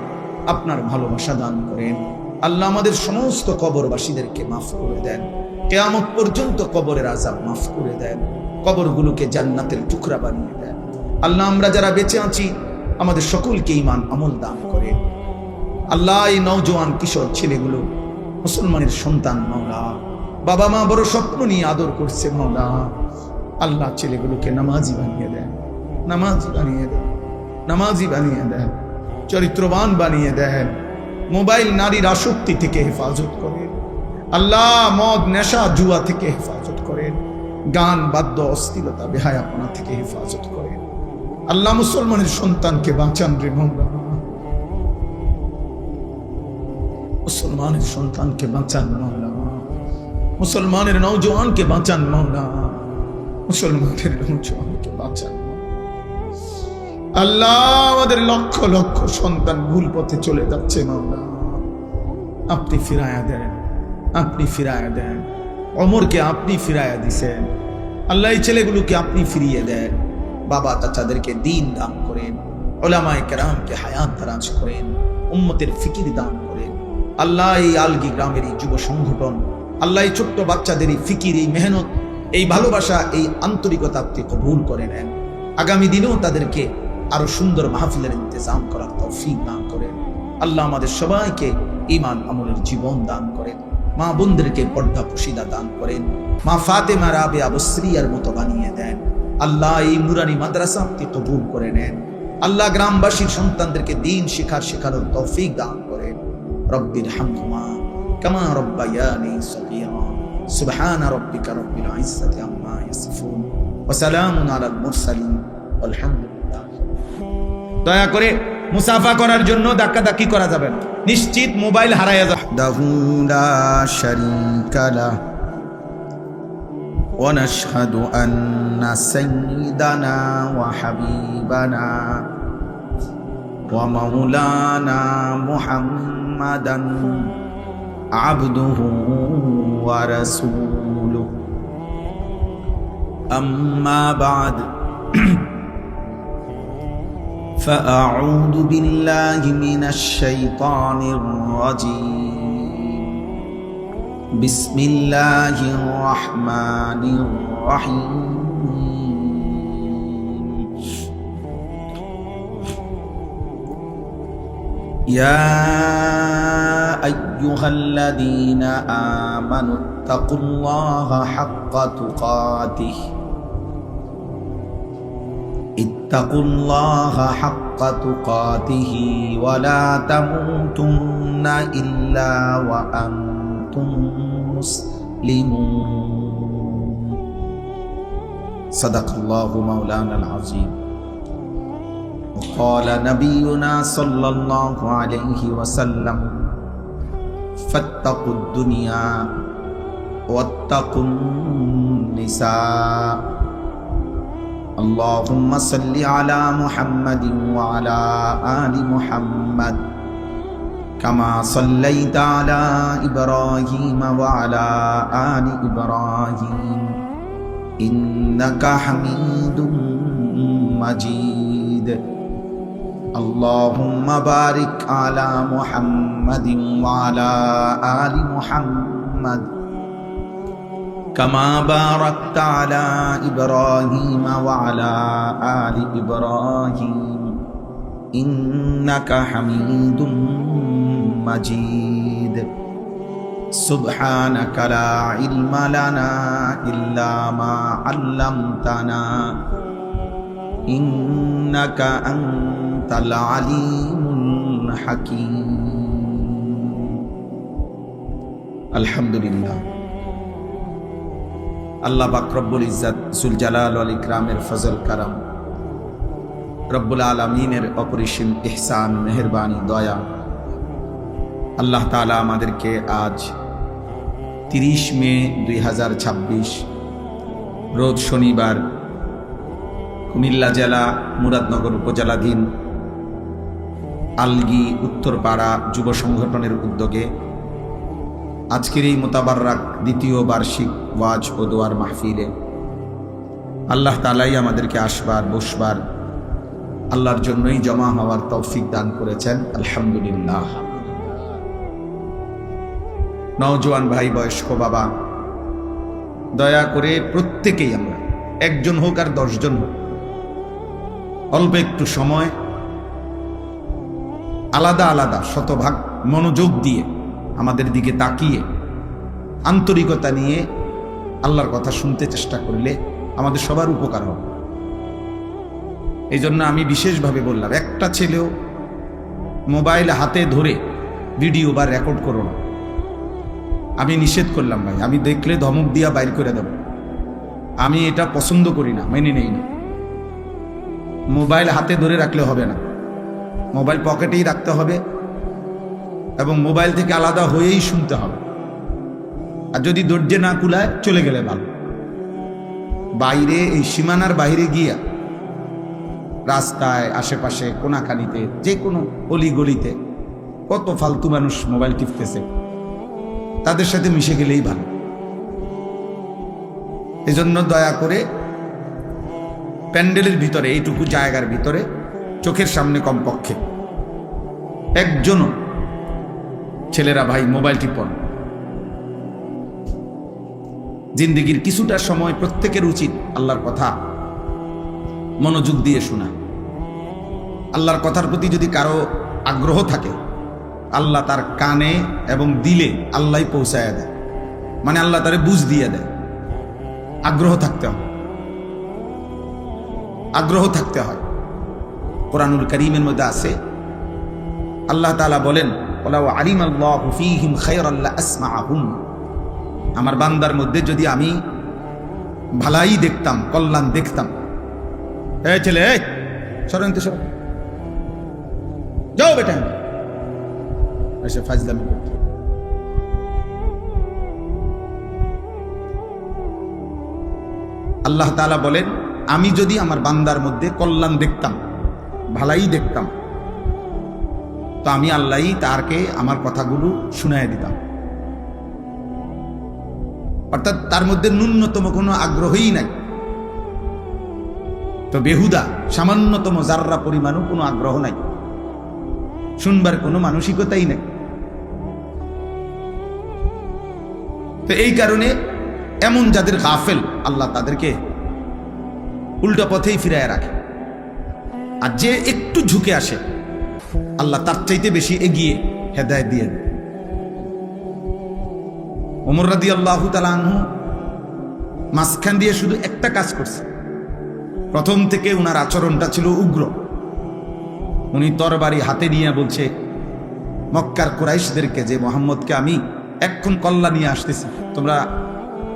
আপনার ভালোবাসা দান করেন। আল্লাহ আমাদের সমস্ত কবরবাসীদেরকে মাফ করে দেন, কিয়ামত পর্যন্ত কবরের আযাব মাফ করে দেন, কবরগুলোকে জান্নাতের টুকরা বানিয়ে দেন। আল্লাহ আমরা যারা বেঁচে আছি আমাদের সকলকে ঈমান আমল দান করেন। আল্লাহ এই নওজোয়ান কিশোর ছেলেগুলো মুসলমানের সন্তান মাওলা, বাবা মা বড় স্বপ্ন নিয়ে আদর করছে মাওলা। আল্লাহ ছেলেগুলোকে নামাজি বানিয়ে দেন, নামাজি বানিয়ে দেন, নামাজি বানিয়ে দেন, চরিত্রবান বানিয়ে দেন। মোবাইল নারীর আসক্তি থেকে হেফাজত করেন আল্লাহ, মদ নেশা জুয়া থেকে হেফাজত করেন, গান বাদ্য অশ্লীলতা বেহায়াপনা থেকে হেফাজত করেন। আল্লাহ মুসলমানের সন্তানকে বাঁচান রে মাওলা, মুসলমানের সন্তানকে বাঁচান মাওলা, মুসলমানের নওজোয়ানকে বাঁচান মাওলা, মুসলমানের নওজোয়ানকে বাঁচান। আল্লাহ আমাদের লক্ষ লক্ষ সন্তান ভুল পথে চলে যাচ্ছে মাওলা, আপনি ফিরায়া দেন, আপনি ফিরায়া দেন। ওমরকে আপনি ফিরায়া দিছেন আল্লাহ, এই ছেলেগুলোকে আপনি ফিরিয়ে দেন। বাবা চাচাদেরকে দ্বীন দান করেন, উলামায়ে কেরামকে হায়াত দারাজ করেন, উম্মতের ফিকির দান করেন। আল্লাহ এই আলগি গ্রামের এই যুব সংগঠন, আল্লাহ এই ছোট্ট বাচ্চাদের এই ফিকির, এই মেহনত, এই ভালোবাসা, এই আন্তরিকতা আপনি কবুল করে নেন। আগামী দিনেও তাদেরকে আরো সুন্দর মাহফিলের ইন্তজাম করার তৌফিক দান করেন। আল্লাহ আমাদের সবাইকে ঈমান আমলের জীবন দান করেন, মা বোনদেরকে পর্দা পুশিদা দান করেন, মা ফাতেমা রাবেয়া বসরিয়ার মতো বানিয়ে দেন। আল্লাহ এই নুরানি মাদ্রাসা আপনি কবুল করে নেন। আল্লাহ গ্রামবাসীর সন্তানদেরকে দ্বীন শেখানোর তৌফিক দান করেন। রব্বির হামহুমা কামা রব্বায়ানি সগীরা। সুবহানা রাব্বিকা রব্বিল ইজ্জাতি আম্মা ইয়াসিফুন ওয়া সালামুন আলাল মুরসালিন আলহামদুলিল্লাহ। দয়া করে মুসাফা করার জন্য ধাক্কাধাক্কি করা যাবে না, নিশ্চিত মোবাইল হারায়া যাবে। দাহু লা শারীকা লাহ ওয়া নাশহাদু আন্না সাইয়্যিদানা ওয়া হাবিবানা ওয়া মাওলানা মুহাম্মাদান আবদুহু ওয়া রাসূলুহু। আম্মা বা'দ فأعوذ بالله من الشيطان الرجيم. بسم الله الرحمن الرحيم. يا أيها الذين آمنوا اتقوا الله حق تقاته اتقوا الله حق تقاته ولا تموتن إلا وأنتم مسلمون. صدق الله مولانا العظيم. وقال نبينا صلى الله عليه وسلم فاتقوا الدنيا واتقوا النساء. اللهم صل على محمد وعلى آل محمد كما صليت على إبراهيم وعلى آل إبراهيم إنك حميد مجيد. اللهم بارك على محمد وعلى آل محمد كما باركت على إبراهيم وعلى آل إبراهيم إنك حميد مجيد. সুবহানাকা লা ইলমা লানা ইল্লা মা আল্লামতানা ইন্নাকা আনতাল আলিমুল হাকীম। আলহামদুলিল্লাহ, আল্লাহ পাক রব্বুল ইজ্জত জুল জালাল ওয়াল ইকরামের ফজল কারাম, রব্বুল আলামিনের অপরিসীম ইহসান, মেহেরবানি, দয়া, আল্লাহ তাআলা আমাদেরকে আজ 30 মে 2026 রোজ শনিবার কুমিল্লা জেলা মুরাদনগর উপজেলাধীন আলগী উত্তরপাড়া যুব সংগঠনের উদ্যোগে আজকের এই মোতাবাররাক দ্বিতীয় বার্ষিক ওয়াজ ও দোয়ার মাহফিলে আল্লাহ তাআলাই আমাদেরকে আসবার, বসবার, আল্লাহর জন্যই জমা হওয়ার তৌফিক দান করেছেন। আলহামদুলিল্লাহ। নওজোয়ান ভাই, বয়স্ক বাবা, দয়া করে প্রত্যেকেই আমরা, একজন হোক আর 10 জন হোক, অল্প একটু সময় আলাদা আলাদা শতভাগ মনোযোগ দিয়ে আমাদের দিকে তাকিয়ে আন্তরিকতা নিয়ে আল্লাহর কথা শুনতে চেষ্টা করলে আমাদের সবার উপকার হবে। এই জন্য আমি বিশেষভাবে বললাম, একটা ছেলেও মোবাইল হাতে ধরে ভিডিও বা রেকর্ড করো না। আমি নিষেধ করলাম ভাই, আমি দেখলে ধমক দিয়া বাইর করে দেব। আমি এটা পছন্দ করি না, মেনে নেই না। মোবাইল হাতে ধরে রাখলে হবে না, মোবাইল পকেটেই রাখতে হবে এবং মোবাইল থেকে আলাদা হয়েই শুনতে হবে। আর যদি দরজা না কুলায় চলে গেলে ভালো। বাইরে, এই সীমানার বাইরে গিয়া রাস্তায়, আশেপাশে, কোনাকানিতে, যে কোনো অলি গলিতে কত ফালতু মানুষ মোবাইল টিপতেছে, তাদের সাথে মিশে গেলেই ভালো। এজন্য দয়া করে প্যান্ডেলের ভিতরে, এইটুকু জায়গার ভিতরে চোখের সামনে কমপক্ষে একজনও ছেলেরা ভাই মোবাইল টিপন। জিন্দেগির কিছুটা সময় প্রত্যেকের উচিত আল্লাহর কথা মনোযোগ দিয়ে শোনা। আল্লাহর কথার প্রতি যদি কারো আগ্রহ থাকে, আল্লাহ তার কানে এবং দিলে আল্লাহই পৌঁছায় দেয়, মানে আল্লাহ তারে বুঝ দিয়ে দেয়। আগ্রহ থাকতে হয়, আগ্রহ থাকতে হয়। কোরআনুল কারীমের মধ্যে আছে, আল্লাহ তাআলা বলেন, ওয়ালাউ আলিমাল্লাহু ফীহিম খায়রান লাআসমাআহুম। আমার বান্দার মধ্যে যদি আমি ভালাই দেখতাম, কল্যাণ দেখতাম। এই ছেলে, এই সরেন তো, সরেন, যাও বেটা, এসে ফাজলামি করতে। আল্লাহ তাআলা বলেন, আমি যদি আমার বান্দার মধ্যে কল্যাণ দেখতাম, ভালাই দেখতাম, তো আমি আল্লাহই তারকে আমার কথাগুলো শুনাইয়া দিতাম। অর্থাৎ তার মধ্যে ন্যূনতম কোনো আগ্রহই নাই, তো বেহুদা, সামান্যতম জাররা পরিমাণও কোনো আগ্রহ নাই, শুনবার কোনো মানসিকতাই নাই। তো এই কারণে এমন যাদের গাফেল, আল্লাহ তাদেরকে উল্টা পথেই ফিরায় রাখে। আর যে একটু ঝুঁকে আসে, আল্লাহ তার চাইতে বেশি এগিয়ে হেদায়েত দিয়ে দেন। ওমর রাদিয়াল্লাহু তাআলা আনহু মাঝখান দিয়ে শুধু একটা কাজ করছে। প্রথম থেকে উনার আচরণটা ছিল উগ্র। উনি তরবারি হাতে নিয়ে বলছে মক্কার কুরাইশদেরকে যে মুহাম্মদকে আমি এক্ষুন কল্লা নিয়ে আসতেছি, তোমরা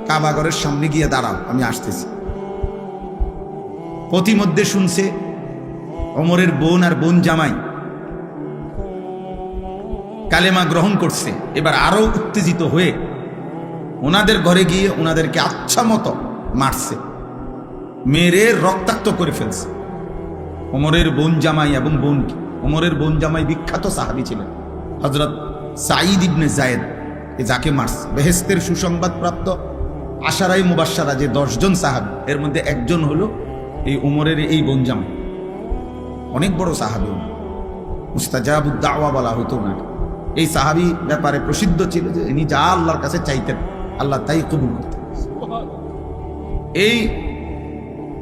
কাবাগরের সামনে গিয়ে দাঁড়াও, আমি আসতেছি। পথিমধ্যে শুনছে ওমরের বোন আর বোন জামাই কালেমা গ্রহণ করছে। এবার আরো উত্তেজিত হয়ে ওনাদের ঘরে গিয়ে ওনাদেরকে আচ্ছা মতো মারছে, মেরে রক্তাক্ত করে ফেলছে। ওমরের বোন জামাই এবং বোন, ওমরের বোন জামাই বিখ্যাত সাহাবী ছিলেন, হযরত সাঈদ ইবনে যায়েদ, যাকে মারছে। বেহেশতের সুসংবাদ প্রাপ্ত আশারায়ে মুবাশশারা যে 10 জন সাহাবী, এর মধ্যে একজন হলো এই ওমরের এই বোন জামাই। অনেক বড় সাহাবী, মুস্তাজাবুদ দাওয়া বলা হতো ওনাকে। এই সাহাবী ব্যাপারে প্রসিদ্ধ ছিল যে ইনি যা আল্লাহর কাছে চাইতেন আল্লাহ তাই কবুল করতেন। এই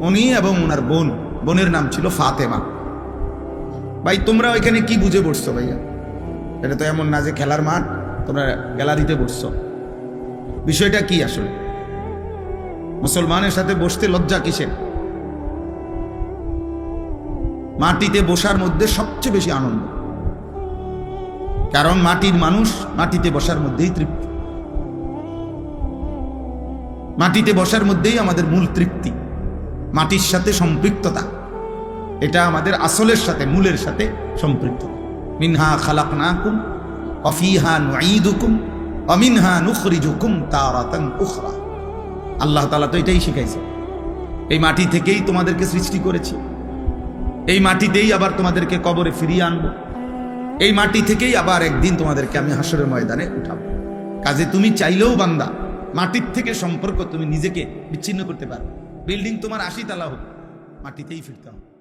উনি এবং ওনার বোন, বোনের নাম ছিল ফাতেমা। ভাই তোমরা ওইখানে কি বুঝে বসছো ভাইয়া? এটা তো এমন না যে খেলার মাঠ, তোমরা গ্যালারিতে বসছো। বিষয়টা কি আসলে? মুসলমানের সাথে বসতে লজ্জা কিসের? মাটিতে বসার মধ্যে সবচেয়ে বেশি আনন্দ, কারণ মাটির মানুষ মাটিতে বসার মধ্যেই তৃপ্তি, মাটিতে বসার মধ্যেই আমাদের মূল তৃপ্তি, মাটির সাথে সম্পৃক্ততা, এটা আমাদের আসলের সাথে মূলের সাথে সম্পৃক্ত। মিনহা খালাকনাকুম ওয়া ফিহা নুঈদুকুম ওয়া মিনহা নুখরিজুকুম তারাতান উখরা। আল্লাহ তাআলা তো এটাই শিখাইছে, এই মাটি থেকেই তোমাদেরকে সৃষ্টি করেছি, এই মাটিতেই আবার তোমাদেরকে কবরে ফিরিয়ে আনবো, এই মাটি থেকেই আবার একদিন তোমাদেরকে আমি হাসরের ময়দানে উঠাবো। কাজে তুমি চাইলেও বান্দা মাটির থেকে সম্পর্ক তুমি নিজেকে বিচ্ছিন্ন করতে পারো। বিল্ডিং তোমার 80 তলা হোক, মাটিতেই ফিরতে হবে।